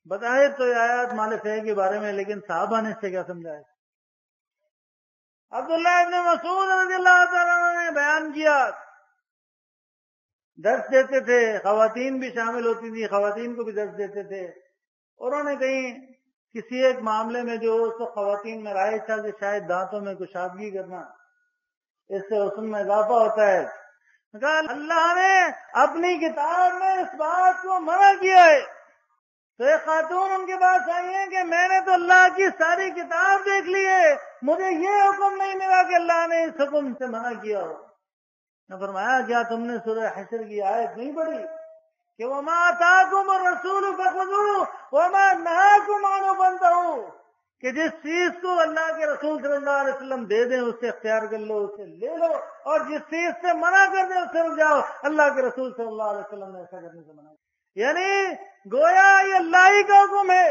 بظاہر تو یہ آیات مال فے کے بارے میں، لیکن صحابہ نے اس سے کیا سمجھا ہے؟ عبداللہ ابن مسعود رضی اللہ تعالیٰ عنہ نے بیان کیا، درس دیتے تھے، خواتین بھی شامل ہوتی تھی، خواتین کو بھی درس دیتے تھے، انہوں نے کہیں کسی ایک معاملے میں جو اس وقت خواتین میں رائج تھا کہ شاید دانتوں میں کشادگی کرنا، اس سے حسن میں اضافہ ہوتا ہے، کہا اللہ نے اپنی کتاب میں اس بات کو منع کیا ہے، تو ایک خاتون ان کے پاس آئی ہے کہ میں نے تو اللہ کی ساری کتاب دیکھ لی ہے، مجھے یہ حکم نہیں ملا کہ اللہ نے اس حکم سے منع کیا ہو۔ نے فرمایا کیا تم نے سورہ حشر کی آیت نہیں پڑھی کہ وما آتاکم الرسول فخذوہ وما نہاکم عنہ فانتہوا، کہ جس چیز کو اللہ کے رسول صلی اللہ علیہ وسلم دے دیں اس سے اختیار کر لو، اسے لے لو، اور جس چیز سے منع کر دیں اس سے رک جاؤ۔ اللہ کے رسول صلی اللہ علیہ وسلم نے ایسا کرنے سے منع کیا، یعنی گویا یہ اللہ ہی کا حکم ہے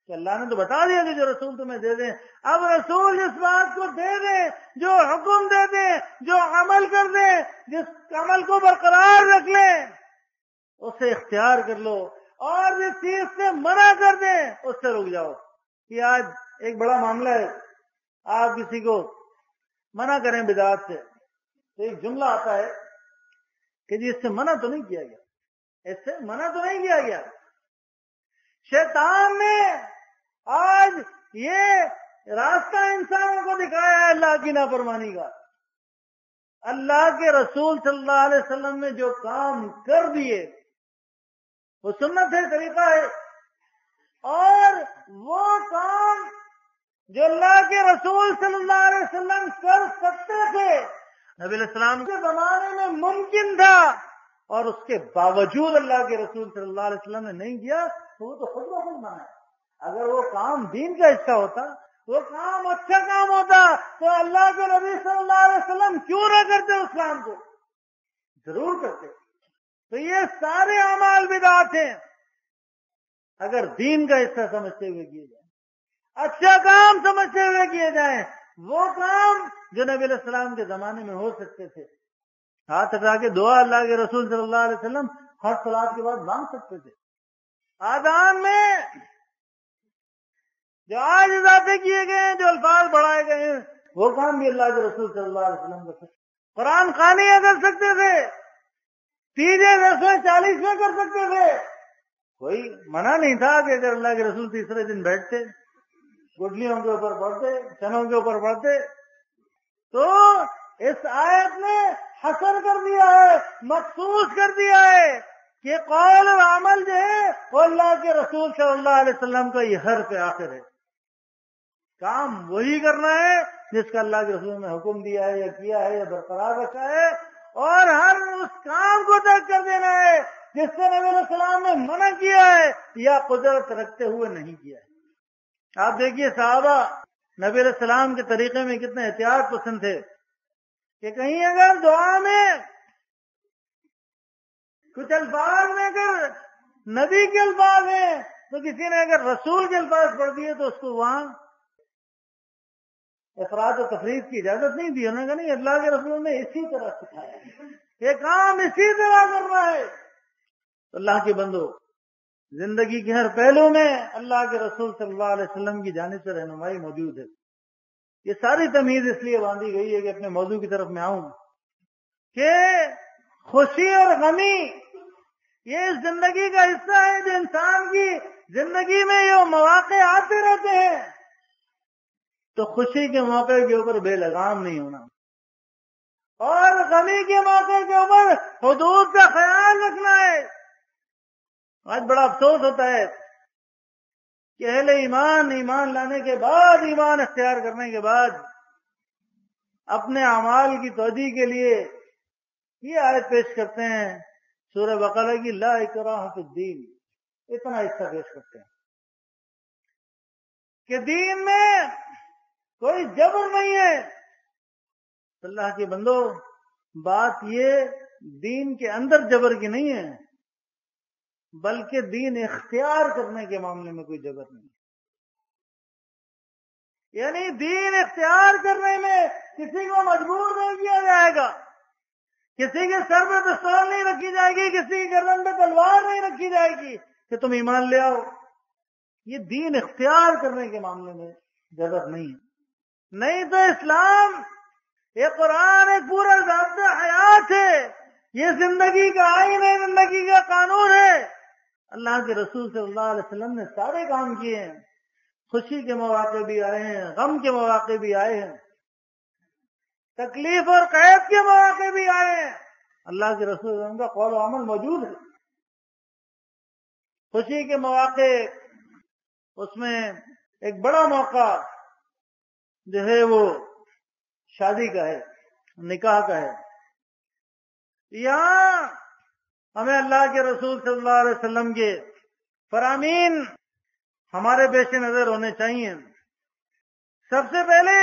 کہ اللہ نے تو بتا دیا کہ جو رسول تمہیں دے دیں، اب رسول جس بات کو دے دیں، جو حکم دے دیں، جو عمل کر دیں، جس عمل کو برقرار رکھ لیں اسے اختیار کر لو، اور جس چیز سے منع کر دیں اس سے رک جاؤ۔ یہ آج ایک بڑا معاملہ ہے، آپ کسی کو منع کریں بدعات سے تو ایک جملہ آتا ہے کہ جی اس سے منع تو نہیں کیا گیا، اس سے منع تو نہیں کیا گیا۔ شیطان نے آج یہ راستہ انسانوں کو دکھایا ہے اللہ کی نافرمانی کا۔ اللہ کے رسول صلی اللہ علیہ وسلم نے جو کام کر دیے وہ سنت ہے، طریقہ ہے، اور وہ کام جو اللہ کے رسول صلی اللہ علیہ وسلم کر سکتے تھے، نبی علیہ السلام کے زمانے میں ممکن تھا، اور اس کے باوجود اللہ کے رسول صلی اللہ علیہ وسلم نے نہیں کیا، تو وہ تو خود بخود منع ہے۔ اگر وہ کام دین کا حصہ ہوتا، وہ کام اچھا کام ہوتا، تو اللہ کے نبی صلی اللہ علیہ وسلم کیوں نہ کرتے اس کام کو؟ ضرور کرتے۔ تو یہ سارے اعمال بدعات ہیں اگر دین کا حصہ سمجھتے ہوئے کیے جائیں۔ اچھا کام سمجھتے ہوئے کیے جائیں، وہ کام جو نبی علیہ السلام کے زمانے میں ہو سکتے تھے۔ ہاتھ اٹھا کے دعا اللہ کے رسول صلی اللہ علیہ وسلم ہر صلات کے بعد مانگ سکتے تھے۔ آذان میں جو آج اضافے کیے گئے ہیں، جو الفاظ بڑھائے گئے ہیں، وہ کام بھی اللہ کے رسول صلی اللہ علیہ وسلم کر سکتے۔ قرآن خوانی کر سکتے تھے، تیجے 1040 میں کر سکتے تھے، کوئی منع نہیں تھا کہ اگر اللہ کے رسول تیسرے دن بیٹھتے، گڈلیوں کے اوپر پڑھتے، چنوں کے اوپر پڑھتے۔ تو اس آیت نے حصر کر دیا ہے، مخصوص کر دیا ہے کہ قول و عمل جو ہے وہ اللہ کے رسول صلی اللہ علیہ وسلم کا یہ حرف آخر ہے۔ کام وہی کرنا ہے جس کا اللہ کے رسول نے حکم دیا ہے یا کیا ہے یا برقرار رکھا ہے، اور ہر اس کام کو ترک کر دینا ہے جس سے نبی علیہ السلام نے منع کیا ہے یا قدرت رکھتے ہوئے نہیں کیا ہے۔ آپ دیکھیے صحابہ نبی علیہ السلام کے طریقے میں کتنے احتیاط پسند تھے کہ کہیں اگر دعا میں کچھ الفاظ میں اگر نبی کے الفاظ ہیں تو کسی نے اگر رسول کے الفاظ پڑھ دیے تو اس کو وہاں افراد و تفریق کی اجازت نہیں دی۔ انہوں نے کہا نہیں، اللہ کے رسول نے اسی طرح سکھایا، یہ کام اسی طرح کرنا ہے۔ اللہ کے بندو، زندگی کے ہر پہلو میں اللہ کے رسول صلی اللہ علیہ وسلم کی جانب سے رہنمائی موجود ہے۔ یہ ساری تمیز اس لیے باندھی گئی ہے کہ اپنے موضوع کی طرف میں آؤں کہ خوشی اور غمی یہ اس زندگی کا حصہ ہے جو انسان کی زندگی میں یہ مواقع آتے رہتے ہیں، تو خوشی کے موقع کے اوپر بے لگام نہیں ہونا اور غمی کے موقع کے اوپر حدود کا خیال رکھنا ہے۔ آج بڑا افسوس ہوتا ہے کہ اہل ایمان لانے کے بعد، ایمان اختیار کرنے کے بعد اپنے اعمال کی توجیہ کے لیے یہ آیت پیش کرتے ہیں سورہ بقرہ کی لا اکراہ فی الدین، اتنا حصہ پیش کرتے ہیں کہ دین میں کوئی جبر نہیں ہے۔ اللہ کے بندو، بات یہ دین کے اندر جبر کی نہیں ہے، بلکہ دین اختیار کرنے کے معاملے میں کوئی جبر نہیں، یعنی دین اختیار کرنے میں کسی کو مجبور نہیں کیا جائے گا، کسی کے سر پہ پستول نہیں رکھی جائے گی، کسی کی گردن پہ تلوار نہیں رکھی جائے گی کہ تم ایمان لے آؤ۔ یہ دین اختیار کرنے کے معاملے میں جبر نہیں ہے۔ نہیں تو اسلام، یہ قرآن ایک پورا ضابطہ حیات ہے، یہ زندگی کا آئین ہے، زندگی کا قانون ہے۔ اللہ کے رسول صلی اللہ علیہ وسلم نے سارے کام کیے ہیں، خوشی کے مواقع بھی آئے ہیں، غم کے مواقع بھی آئے ہیں، تکلیف اور قید کے مواقع بھی آئے ہیں، اللہ کے رسول صلی اللہ علیہ وسلم کا قول و عمل موجود ہے۔ خوشی کے مواقع، اس میں ایک بڑا موقع جو ہے وہ شادی کا ہے، نکاح کا ہے۔ یہاں ہمیں اللہ کے رسول صلی اللہ علیہ وسلم کے فرامین ہمارے پیش نظر ہونے چاہیے۔ سب سے پہلے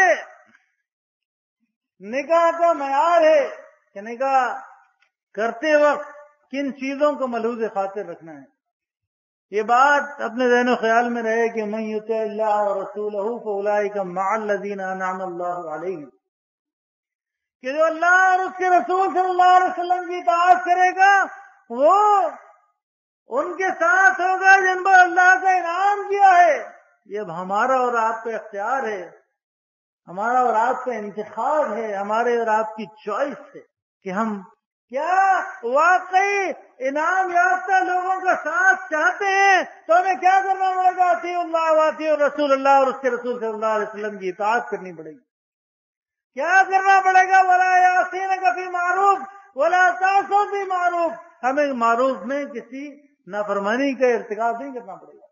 نکاح کا معیار ہے کہ نکاح کرتے وقت کن چیزوں کو ملحوظ خاطر رکھنا ہے۔ یہ بات اپنے ذہن و خیال میں رہے کہ من یطع اللہ ورسولہ فاولئک مع الذین انعم اللہ علیہم، کہ جو اللہ اور اس کے رسول صلی اللہ علیہ وسلم کی اطاعت کرے گا وہ ان کے ساتھ ہوگا جن پر اللہ کا انعام کیا ہے۔ یہ اب ہمارا اور آپ کا اختیار ہے، ہمارا اور آپ کا انتخاب ہے، ہمارے اور آپ کی چوائس ہے کہ ہم کیا واقعی انعام یافتہ لوگوں کا ساتھ چاہتے ہیں تو ہمیں کیا کرنا پڑے گا؟ اطیعوا اللہ واطیعوا الرسول، اللہ اور اس کے رسول صلی اللہ علیہ وسلم کی اطاعت کرنی پڑے گی۔ کیا کرنا پڑے گا؟ ولا یعصونک فی معروف ولا تعصوا فی معروف، ہمیں معروف میں کسی نافرمانی کا ارتکاب نہیں کرنا پڑے گا۔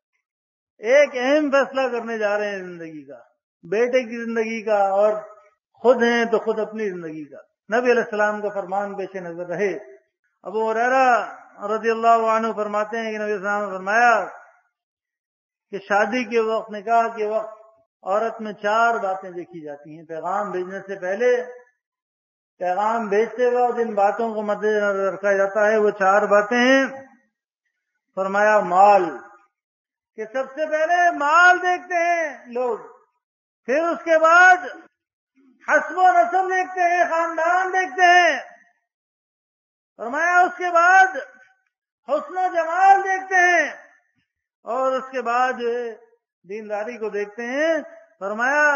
ایک اہم فیصلہ کرنے جا رہے ہیں زندگی کا، بیٹے کی زندگی کا، اور خود ہیں تو خود اپنی زندگی کا۔ نبی علیہ السلام کا فرمان پیش نظر رہے۔ ابو ہریرہ رضی اللہ عنہ فرماتے ہیں کہ نبی علیہ السلام نے فرمایا کہ شادی کے وقت، نکاح کے وقت عورت میں 4 باتیں دیکھی جاتی ہیں۔ پیغام بھیجنے سے پہلے، پیغام بھیجتے وقت جن باتوں کو مد نظر رکھا جاتا ہے وہ 4 باتیں ہیں۔ فرمایا مال، کہ سب سے پہلے مال دیکھتے ہیں لوگ، پھر اس کے بعد حسب و نسب دیکھتے ہیں، خاندان دیکھتے ہیں، فرمایا اس کے بعد حسن و جمال دیکھتے ہیں، اور اس کے بعد دینداری کو دیکھتے ہیں۔ فرمایا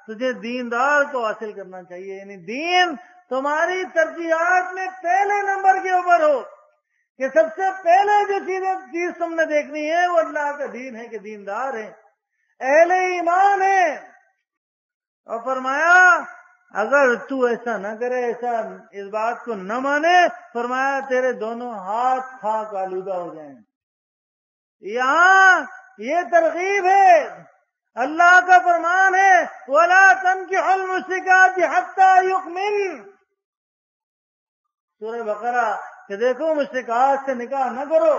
تجھے دیندار کو حاصل کرنا چاہیے، یعنی دین تمہاری ترجیحات میں پہلے نمبر کے اوپر ہو، کہ سب سے پہلے جو چیز تم نے دیکھنی ہے وہ اللہ کا دین ہے، کہ دیندار ہیں، اہل ایمان ہیں۔ اور فرمایا اگر تو ایسا نہ کرے، ایسا اس بات کو نہ مانے، فرمایا تیرے دونوں ہاتھ خاک آلودہ ہو جائیں۔ یہاں یہ ترغیب ہے، اللہ کا فرمان ہے وَلَا تَنكِحُوا الْمُشْرِكَاتِ حَتَّى يُؤْمِنَّ، سورہ بقرہ، کہ دیکھو مشرکات سے نکاح نہ کرو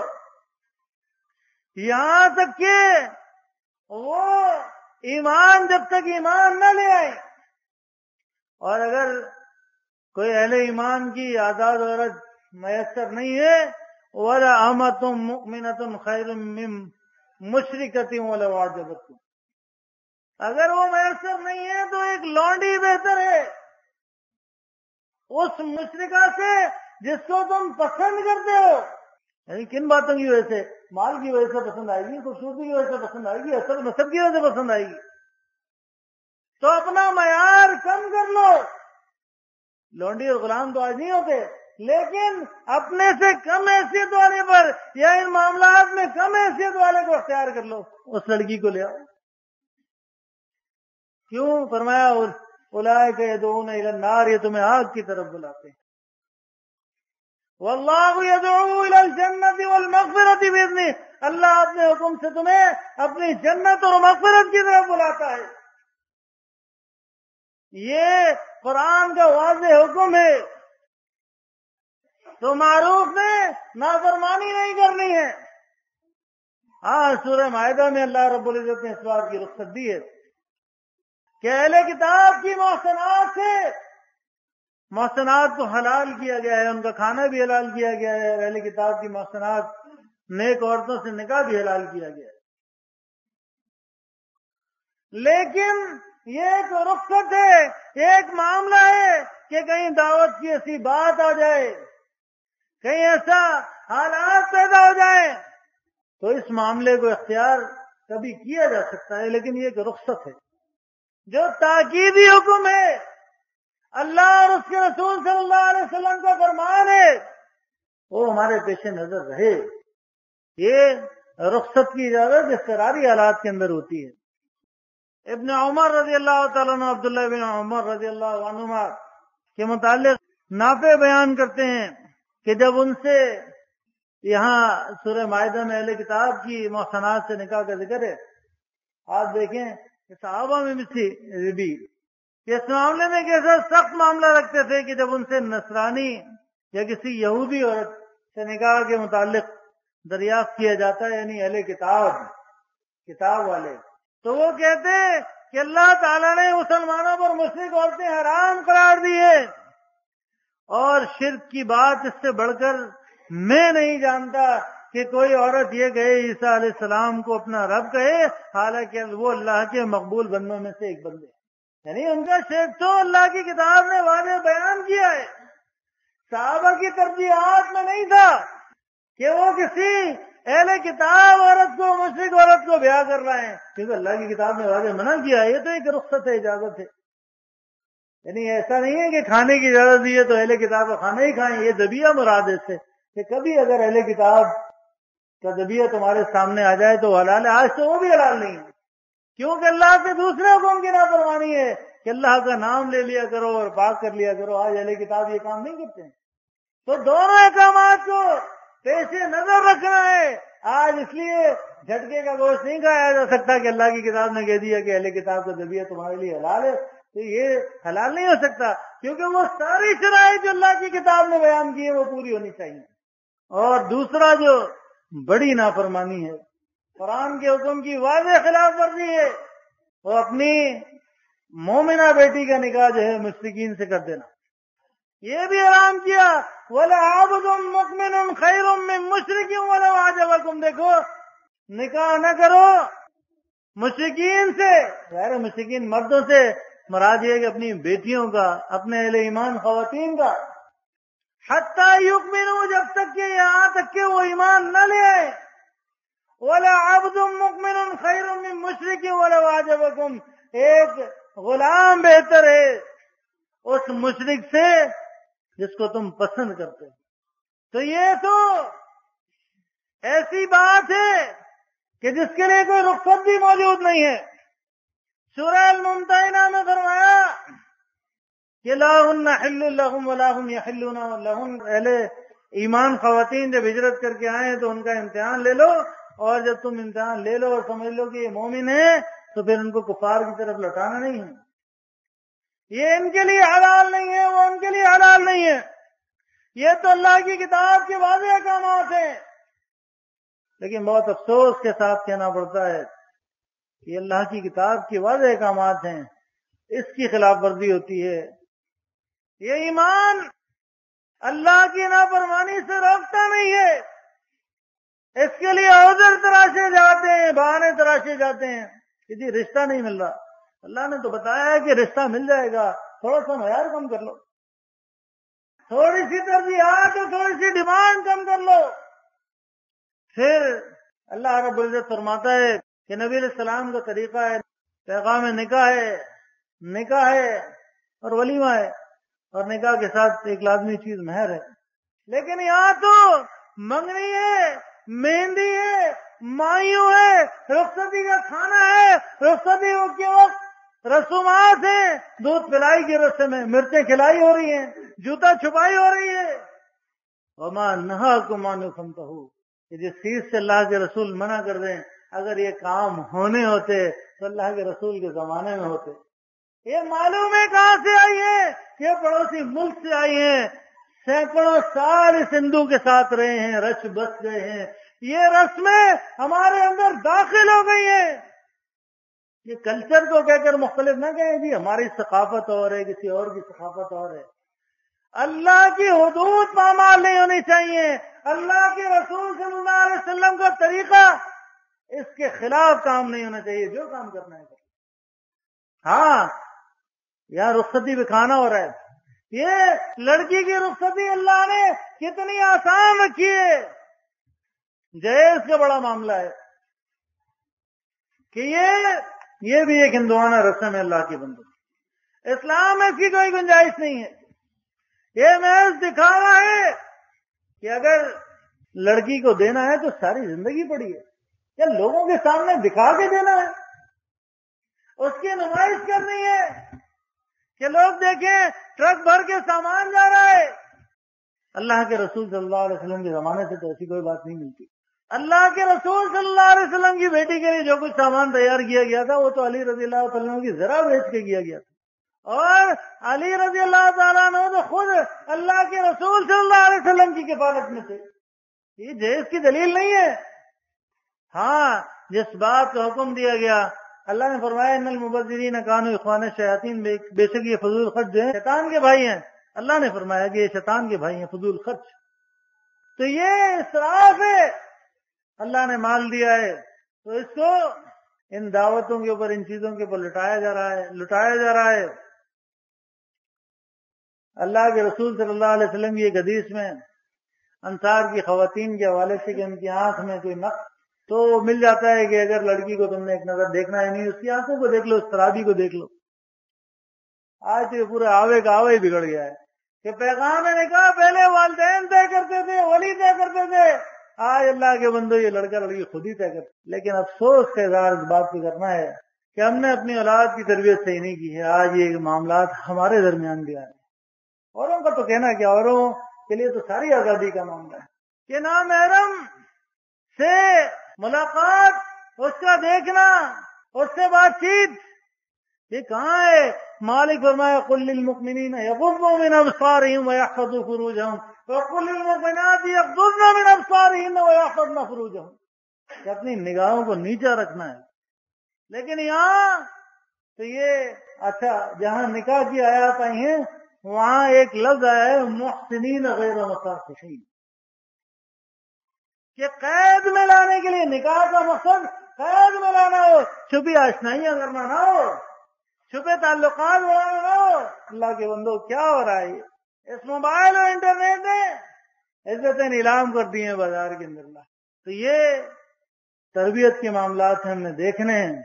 یہاں تک کہ وہ ایمان، جب تک ایمان نہ لے آئے۔ اور اگر کوئی اہل ایمان کی آزاد عورت میسر نہیں ہے، وَلَا أَمَةٌ مُؤْمِنَةٌ خَيْرٌ مِّن مُشْرِكَةٍ وَلَوْ أَعْجَبَتْكُمْ، اگر وہ میسر نہیں ہے تو ایک لونڈی بہتر ہے اس مشرکہ سے جس کو تم پسند کرتے ہو۔ یعنی کن باتوں کی وجہ سے؟ مال کی وجہ سے پسند آئے گی، خوبصورتی کی وجہ سے پسند آئے گی، اصل نسب کی وجہ سے پسند آئے گی، تو اپنا معیار کم کر لو۔ لونڈی اور غلام تو آج نہیں ہوتے، لیکن اپنے سے کم حیثیت والے پر یا ان معاملات میں کم حیثیت والے کو اختیار کر لو، اس لڑکی کو لے آؤ۔ کیوں؟ فرمایا اولئک یدعون الی النار، یہ تمہیں آگ کی طرف بلاتے ہیں، واللہ یدعو الی الجنۃ والمغفرۃ باذنہ، اللہ اپنے حکم سے تمہیں اپنی جنت اور مغفرت کی طرف بلاتا ہے۔ یہ قرآن کا واضح حکم ہے، تو معروف میں نافرمانی نہیں کرنی ہے۔ ہاں، سورہ مائدہ میں اللہ رب العزت نے اس بات کی رخصت دی ہے کہ اہل کتاب کی محسنات کو حلال کیا گیا ہے، ان کا کھانا بھی حلال کیا گیا ہے، اور اہل کتاب کی محسنات نیک عورتوں سے نکاح بھی حلال کیا گیا ہے۔ لیکن یہ ایک رخصت ہے، ایک معاملہ ہے کہ کہیں دعوت کی ایسی بات آ جائے، کہیں ایسا حالات پیدا ہو جائیں، تو اس معاملے کو اختیار کبھی کیا جا سکتا ہے، لیکن یہ ایک رخصت ہے۔ جو تاکیدی حکم ہے، اللہ اور اس کے رسول صلی اللہ علیہ وسلم کا فرمان ہے، وہ ہمارے پیش نظر رہے۔ یہ رخصت کی اجازت اضطراری حالات کے اندر ہوتی ہے۔ ابن عمر رضی اللہ تعالیٰ عنہ، عبداللہ بن عمر رضی اللہ عنہما کے متعلق نافع بیان کرتے ہیں کہ جب ان سے یہاں سورہ مائدہ میں اہل کتاب کی محسنات سے نکاح کا ذکر ہے، آپ دیکھیں کہ صحابہ میں بھی اس معاملے میں کیسا سخت معاملہ رکھتے تھے کہ جب ان سے نصرانی یا کسی یہودی عورت سے نکاح کے متعلق دریافت کیا جاتا ہے، یعنی اہل کتاب والے، تو وہ کہتے ہیں کہ اللہ تعالیٰ نے مسلمانوں پر مشرک عورتیں حرام قرار دی ہے، اور شرک کی بات اس سے بڑھ کر میں نہیں جانتا کہ کوئی عورت یہ کہے عیسیٰ علیہ السلام کو اپنا رب کہے، حالانکہ وہ اللہ کے مقبول بندوں میں سے ایک بندے، یعنی ان کا شیخ تو اللہ کی کتاب نے واضح بیان کیا ہے۔ صحابہ کی ترجیحات میں نہیں تھا کہ وہ کسی اہل کتاب عورت کو، مشرک عورت کو بیاہ کر رہے ہیں، کیونکہ اللہ کی کتاب نے واضح منع کیا ہے۔ یہ تو ایک رخصت ہے، اجازت ہے، یعنی ایسا نہیں ہے کہ کھانے کی اجازت دی ہے تو اہل کتاب کا کھانا ہی کھائیں، یہ ذبیحہ مراد ہے اس سے، کہ کبھی اگر اہل کتاب کا ذبیحہ تمہارے سامنے آ جائے تو حلال ہے، آج تو وہ بھی حلال نہیں ہے، کیونکہ اللہ کے دوسرے حکم کی نافرمانی ہے کہ اللہ کا نام لے لیا کرو اور پاک کر لیا کرو۔ آج اہل کتاب یہ کام نہیں کرتے ہیں، تو دونوں احکامات کو پیش نظر رکھنا ہے۔ آج اس لیے جھٹکے کا گوشت نہیں کھایا جا سکتا کہ اللہ کی کتاب نے کہہ دیا کہ اہل کتاب کا ذبیحہ تمہارے لیے حلال ہے، تو یہ حلال نہیں ہو سکتا، کیونکہ وہ ساری شرائط جو اللہ کی کتاب نے بیان کی ہے وہ پوری ہونی چاہیے۔ اور دوسرا جو بڑی نافرمانی ہے، قرآن کے حکم کی واضح خلاف ورزی ہے، وہ اپنی مومنہ بیٹی کا نکاح جو ہے مشرکین سے کر دینا، یہ بھی حرام کیا۔ وَلَعَبْدٌ مُؤْمِنٌ خَيْرٌ مِّن مُشْرِكٍ وَلَوْ أَعْجَبَكُمْ، دیکھو نکاح نہ کرو مشرکین سے، غیر مشرکین مردوں سے، مراد یہ کہ اپنی بیٹیوں کا، اپنے اہل ایمان خواتین کا، حتی یؤمنوا، جب تک کہ یہاں تک کہ وہ ایمان نہ لے آئے، وَلَعَبْدٌ مُؤْمِنٌ خَيْرٌ مِّن مُشْرِكٍ وَلَوْ أَعْجَبَكُمْ، ایک غلام بہتر ہے اس مشرک سے جس کو تم پسند کرتے ہو۔ تو یہ تو ایسی بات ہے کہ جس کے لیے کوئی رخصت بھی موجود نہیں ہے۔ سورہ الممتحنہ میں فرمایا کہ لا ہن حل لہم ولا ہم یحلون لہم، اہل ایمان خواتین جب ہجرت کر کے آئے تو ان کا امتحان لے لو، اور جب تم امتحان لے لو اور سمجھ لو کہ یہ مومن ہے تو پھر ان کو کفار کی طرف لوٹانا نہیں ہے۔ یہ ان کے لیے حلال نہیں ہے، وہ ان کے لیے حلال نہیں ہے۔ یہ تو اللہ کی کتاب کے واضح احکامات ہیں، لیکن بہت افسوس کے ساتھ کہنا پڑتا ہے کہ اللہ کی کتاب کے واضح احکامات ہیں، اس کی خلاف ورزی ہوتی ہے۔ یہ ایمان اللہ کی نافرمانی سے روکتا نہیں ہے، اس کے لیے عذر تراشے جاتے ہیں، بہانے تراشے جاتے ہیں کہ جی رشتہ نہیں مل رہا۔ اللہ نے تو بتایا ہے کہ رشتہ مل جائے گا، تھوڑا سا معیار کم کر لو، تھوڑی سی ترجیحات اور تھوڑی سی ڈیمانڈ کم کر لو۔ پھر اللہ رب العزت فرماتا ہے کہ نبی علیہ السلام کا طریقہ ہے، پیغام نکاح ہے اور ولیمہ ہے، اور نکاح کے ساتھ ایک لازمی چیز مہر ہے۔ لیکن یہاں تو منگنی ہے، مہندی ہے، مایوں ہے، رخصتی کا کھانا ہے، رخصتی کے وقت رسومات ہیں، دودھ پلائی کی رسم ہے، مرچیں کھلائی ہو رہی ہیں، جوتا چھپائی ہو رہی ہے۔ وما نہاکم عنہ فانتہوا، کہ جس چیز سے اللہ کے رسول منع کر دیں، اگر یہ کام ہونے ہوتے تو اللہ کے رسول کے زمانے میں ہوتے۔ یہ معلوم ہے کہاں سے آئی ہے؟ یہ پڑوسی ملک سے آئی ہیں، سینکڑوں سال اس ہندو کے ساتھ رہے ہیں، رچ بس گئے ہیں، یہ رسمیں ہمارے اندر داخل ہو گئی ہیں۔ یہ کلچر کو کہہ کر مختلف نہ کہیں جی ہماری ثقافت اور ہے، کسی اور کی ثقافت اور ہے۔ اللہ کی حدود پامال نہیں ہونی چاہیے، اللہ کے رسول صلی اللہ علیہ وسلم کا طریقہ اس کے خلاف کام نہیں ہونا چاہیے، جو کام کرنا ہے۔ ہاں یہاں رخصتی بکھانا ہو رہا ہے، یہ لڑکی کی رخصتی اللہ نے کتنی آسان رکھی ہے۔ جہیز کا بڑا معاملہ ہے کہ یہ بھی ایک ہندوانہ رسم ہے اللہ کے بندوں، اسلام میں اس کی کوئی گنجائش نہیں ہے۔ یہ محض دکھاوا ہے کہ اگر لڑکی کو دینا ہے تو ساری زندگی پڑی ہے، یا لوگوں کے سامنے دکھا کے دینا ہے، اس کی نمائش کرنی ہے کہ لوگ دیکھیں ٹرک بھر کے سامان جا رہا ہے۔ اللہ کے رسول صلی اللہ علیہ وسلم کے زمانے سے تو ایسی کوئی بات نہیں ملتی۔ اللہ کے رسول صلی اللہ علیہ وسلم کی بیٹی کے لیے جو کچھ سامان تیار کیا گیا تھا وہ تو علی رضی اللہ تعالیٰ کی ذرا بیچ کے کیا گیا تھا، اور علی رضی اللہ تعالیٰ نے تو خود اللہ کے رسول صلی اللہ علیہ وسلم کی کفالت میں تھے۔ یہ جہیز کی دلیل نہیں ہے۔ ہاں جس بات کا حکم دیا گیا، اللہ نے فرمایا ان المبذرین کانوا اخوان الشیاطین، بے شک یہ فضول خرچ جو ہیں شیطان کے بھائی ہیں۔ اللہ نے فرمایا کہ یہ شیطان کے بھائی ہیں فضول خرچ، تو یہ اسراف ہے۔ اللہ نے مال دیا ہے تو اس کو ان دعوتوں کے اوپر، ان چیزوں کے اوپر لٹایا جا رہا ہے۔ اللہ کے رسول صلی اللہ علیہ وسلم کی ایک حدیث میں انصار کی خواتین کے حوالے سے کہ ان کی آنکھ میں کوئی نقص تو مل جاتا ہے کہ اگر لڑکی کو تم نے ایک نظر دیکھنا ہے نہیں، اس کی آنکھوں کو دیکھ لو، اس خرابی کو دیکھ لو۔ آج تو یہ پورا آوے کا آوے بگڑ گیا ہے کہ پیغام نے کہا پہلے والدین طے کرتے تھے، ولی طے کرتے تھے، آج اللہ کے بندو یہ لڑکا لڑکی خود ہی طے کرتے۔ لیکن افسوس کا اظہار اس بات کو کرنا ہے کہ ہم نے اپنی اولاد کی تربیت صحیح نہیں کی ہے۔ آج یہ معاملات ہمارے درمیان بھی آ رہے ہیں۔ اوروں کا تو کہنا کہ اوروں کے لیے تو ساری آزادی کا معاملہ ہے کہ نامحرم سے ملاقات، اس کا دیکھنا، اس سے بات چیت، یہ کہاں ہے؟ مالک فرمایا قل للمؤمنین یغضوا من ابصارهم ويحفظوا فروجهم وقل للمؤمنات یغضضن من ابصارهن ويحفظن فروجهم، کہ اپنی نگاہوں کو نیچا رکھنا ہے۔ لیکن یہاں تو یہ اچھا جہاں نکاح کی آیات آئی ہیں وہاں ایک لفظ آیا ہے محسنین غیر مسافحین، کہ قید میں لانے کے لیے نکاح کا مقصد قید میں لانا ہو، چھپی آشنائیاں کرنا نہ ہو، چھپے تعلقات بڑھانا نہ ہو۔ اللہ کے بندو کیا ہو رہا ہے؟ اس موبائل اور انٹرنیٹ نے عزتیں نیلام کر دی ہیں بازار کے اندر۔ تو یہ تربیت کے معاملات ہم نے دیکھنے ہیں،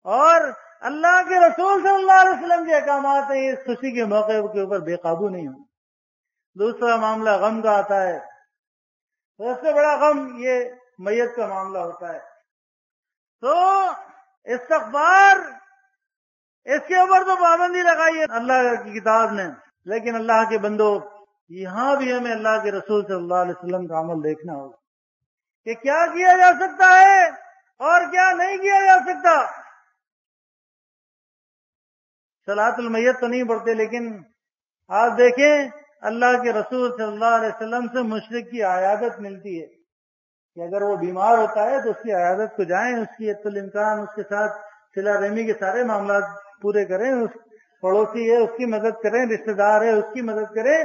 اور اللہ کے رسول صلی اللہ علیہ وسلم کے احکامات ہیں، اس خوشی کے موقع کے اوپر بے قابو نہیں ہوں۔ دوسرا معاملہ غم کا آتا ہے، سب سے بڑا غم یہ میت کا معاملہ ہوتا ہے۔ تو استغفار، اس کے اوپر تو پابندی لگائی ہے اللہ کی کتاب نے، لیکن اللہ کے بندو یہاں بھی ہمیں اللہ کے رسول صلی اللہ علیہ وسلم کا عمل دیکھنا ہوگا کہ کیا کیا جا سکتا ہے اور کیا نہیں کیا جا سکتا۔ صلاۃ المیت تو نہیں پڑھتے، لیکن آپ دیکھیں اللہ کے رسول صلی اللہ علیہ وسلم سے مشرک کی عیادت ملتی ہے کہ اگر وہ بیمار ہوتا ہے تو اس کی عیادت کو جائیں، اس کی حتی الامکان اس کے ساتھ صلہ رحمی کے سارے معاملات پورے کریں، اس پڑوسی ہے اس کی مدد کریں، رشتہ دار ہے اس کی مدد کریں۔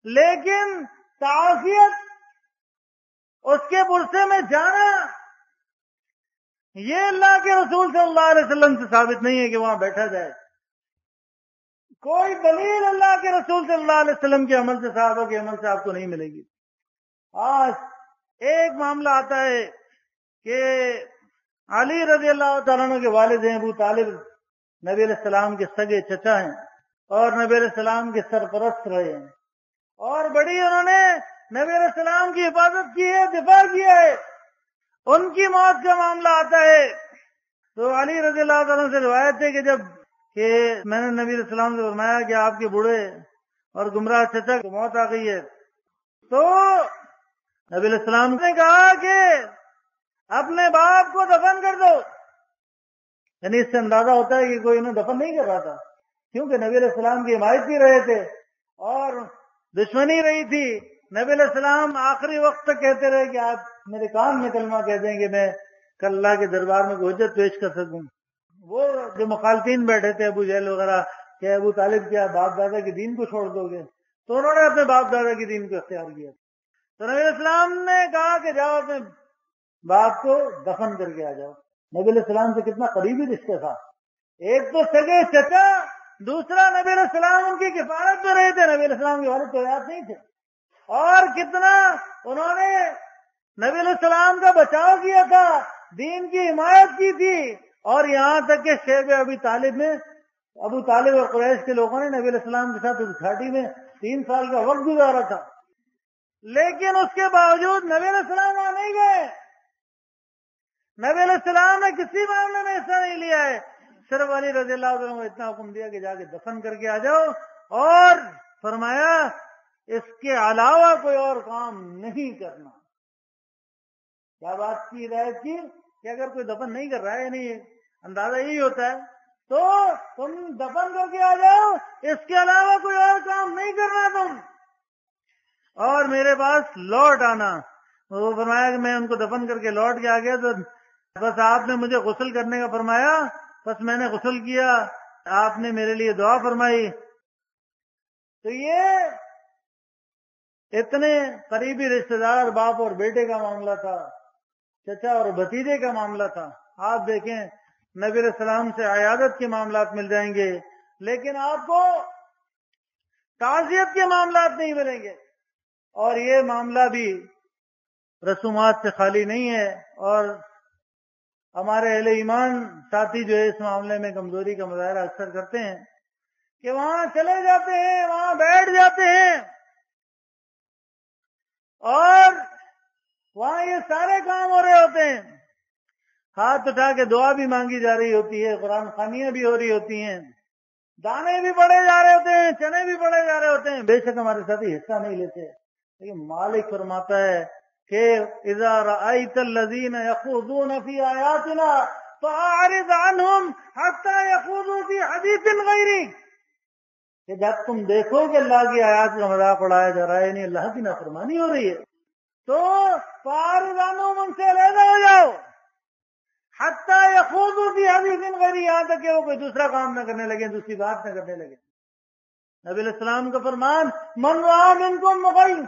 لیکن تعزیت، اس کے پرسے میں جانا، یہ اللہ کے رسول صلی اللہ علیہ وسلم سے ثابت نہیں ہے کہ وہاں بیٹھا جائے۔ کوئی دلیل اللہ کے رسول صلی اللہ علیہ وسلم کے عمل سے، صحابہ کے عمل سے آپ کو نہیں ملے گی۔ آج ایک معاملہ آتا ہے کہ علی رضی اللہ تعالیٰ عنہ کے والد ہیں ابو طالب، نبی علیہ السلام کے سگے چچا ہیں اور نبی علیہ السلام کے سرپرست رہے ہیں، اور بڑی انہوں نے نبی علیہ السلام کی حفاظت کی ہے، دفاع کیا ہے۔ ان کی موت کا معاملہ آتا ہے تو علی رضی اللہ تعالیٰ سے روایت ہے کہ میں نے نبی علیہ السلام سے فرمایا کہ آپ کے بوڑھے اور گمراہ چچا کی موت آ گئی ہے، تو نبی علیہ السلام نے کہا کہ اپنے باپ کو دفن کر دو۔ یعنی اس سے اندازہ ہوتا ہے کہ کوئی انہیں دفن نہیں کر رہا تھا، کیونکہ نبی علیہ السلام کی حمایت بھی رہے تھے اور دشمنی رہی تھی۔ نبی علیہ السلام آخری وقت تک کہتے رہے کہ آپ میرے کان میں کلمہ کہہ دیں کہ میں کل اللہ کے دربار میں حجت پیش کر سکوں۔ وہ جو مخالفین بیٹھے تھے ابو جہل وغیرہ کہ ابو طالب کیا باپ دادا کے دین کو چھوڑ دو گے، تو انہوں نے اپنے باپ دادا کے دین کو اختیار کیا۔ تو نبی علیہ السلام نے کہا کہ جاؤ اپنے باپ کو دفن کر کے آ جاؤ۔ نبی علیہ السلام سے کتنا قریبی رشتہ تھا، ایک تو سگے چچا، دوسرا نبی علیہ السلام ان کی کفالت میں رہے تھے، نبی علیہ السلام کے والد تو یاد نہیں تھے، اور کتنا انہوں نے نبی علیہ السلام کا بچاؤ کیا تھا، دین کی حمایت کی تھی، اور یہاں تک کہ شیب ابی طالب میں ابو طالب اور قریش کے لوگوں نے نبی علیہ السلام کے ساتھ اس گھاٹی میں 3 سال کا وقت گزارا تھا، لیکن اس کے باوجود نبی علیہ السلام وہاں نہیں گئے۔ نبی علیہ السلام نے کسی معاملے میں حصہ نہیں لیا ہے، صرف علی رضی اللہ عنہ کو اتنا حکم دیا کہ جا کے دفن کر کے آ جاؤ، اور فرمایا اس کے علاوہ کوئی اور کام نہیں کرنا۔ کیا بات کی ہدایت کی کہ اگر کوئی دفن نہیں کر رہا ہے، یعنی اندازہ یہی ہوتا ہے تو تم دفن کر کے آ جاؤ، اس کے علاوہ کوئی اور کام نہیں کرنا تم، اور میرے پاس لوٹ آنا۔ وہ فرمایا کہ میں ان کو دفن کر کے لوٹ کے آ گیا تو بس آپ نے مجھے غسل کرنے کا فرمایا، بس میں نے غسل کیا، آپ نے میرے لیے دعا فرمائی۔ تو یہ اتنے قریبی رشتہ دار، باپ اور بیٹے کا معاملہ تھا، چچا اور بھتیجے کا معاملہ تھا۔ آپ دیکھیں نبی علیہ السلام سے عیادت کے معاملات مل جائیں گے، لیکن آپ کو تعزیت کے معاملات نہیں ملیں گے، اور یہ معاملہ بھی رسومات سے خالی نہیں ہے، اور ہمارے اہل ایمان ساتھی جو ہے اس معاملے میں کمزوری کا مظاہرہ اکثر کرتے ہیں کہ وہاں چلے جاتے ہیں، وہاں بیٹھ جاتے ہیں، اور وہاں یہ سارے کام ہو رہے ہوتے ہیں، ہاتھ اٹھا کے دعا بھی مانگی جا رہی ہوتی ہے، قرآن خوانیاں بھی ہو رہی ہوتی ہیں، دانے بھی پڑے جا رہے ہوتے ہیں، چنے بھی پڑے جا رہے ہوتے ہیں، بے شک ہمارے ساتھی حصہ نہیں لیتے، لیکن مالک فرماتا ہے کہ اذا رأيت الذين يخوضون في آياتنا فأعرض عنهم حتى يخوضوا في حديث غيره، کہ جب تم دیکھو کہ اللہ کی آیات کا مذاق اڑایا جا رہا ہے، یعنی اللہ کی نافرمانی ہو رہی ہے، تو فأعرض عنهم، ان سے علیحدہ ہو جاؤ، حتى يخوضوا في حديث غيره، یہاں تک کہ وہ کوئی دوسرا کام نہ کرنے لگے، دوسری بات نہ کرنے لگے۔ نبی علیہ السلام کا فرمان، من رأى منكم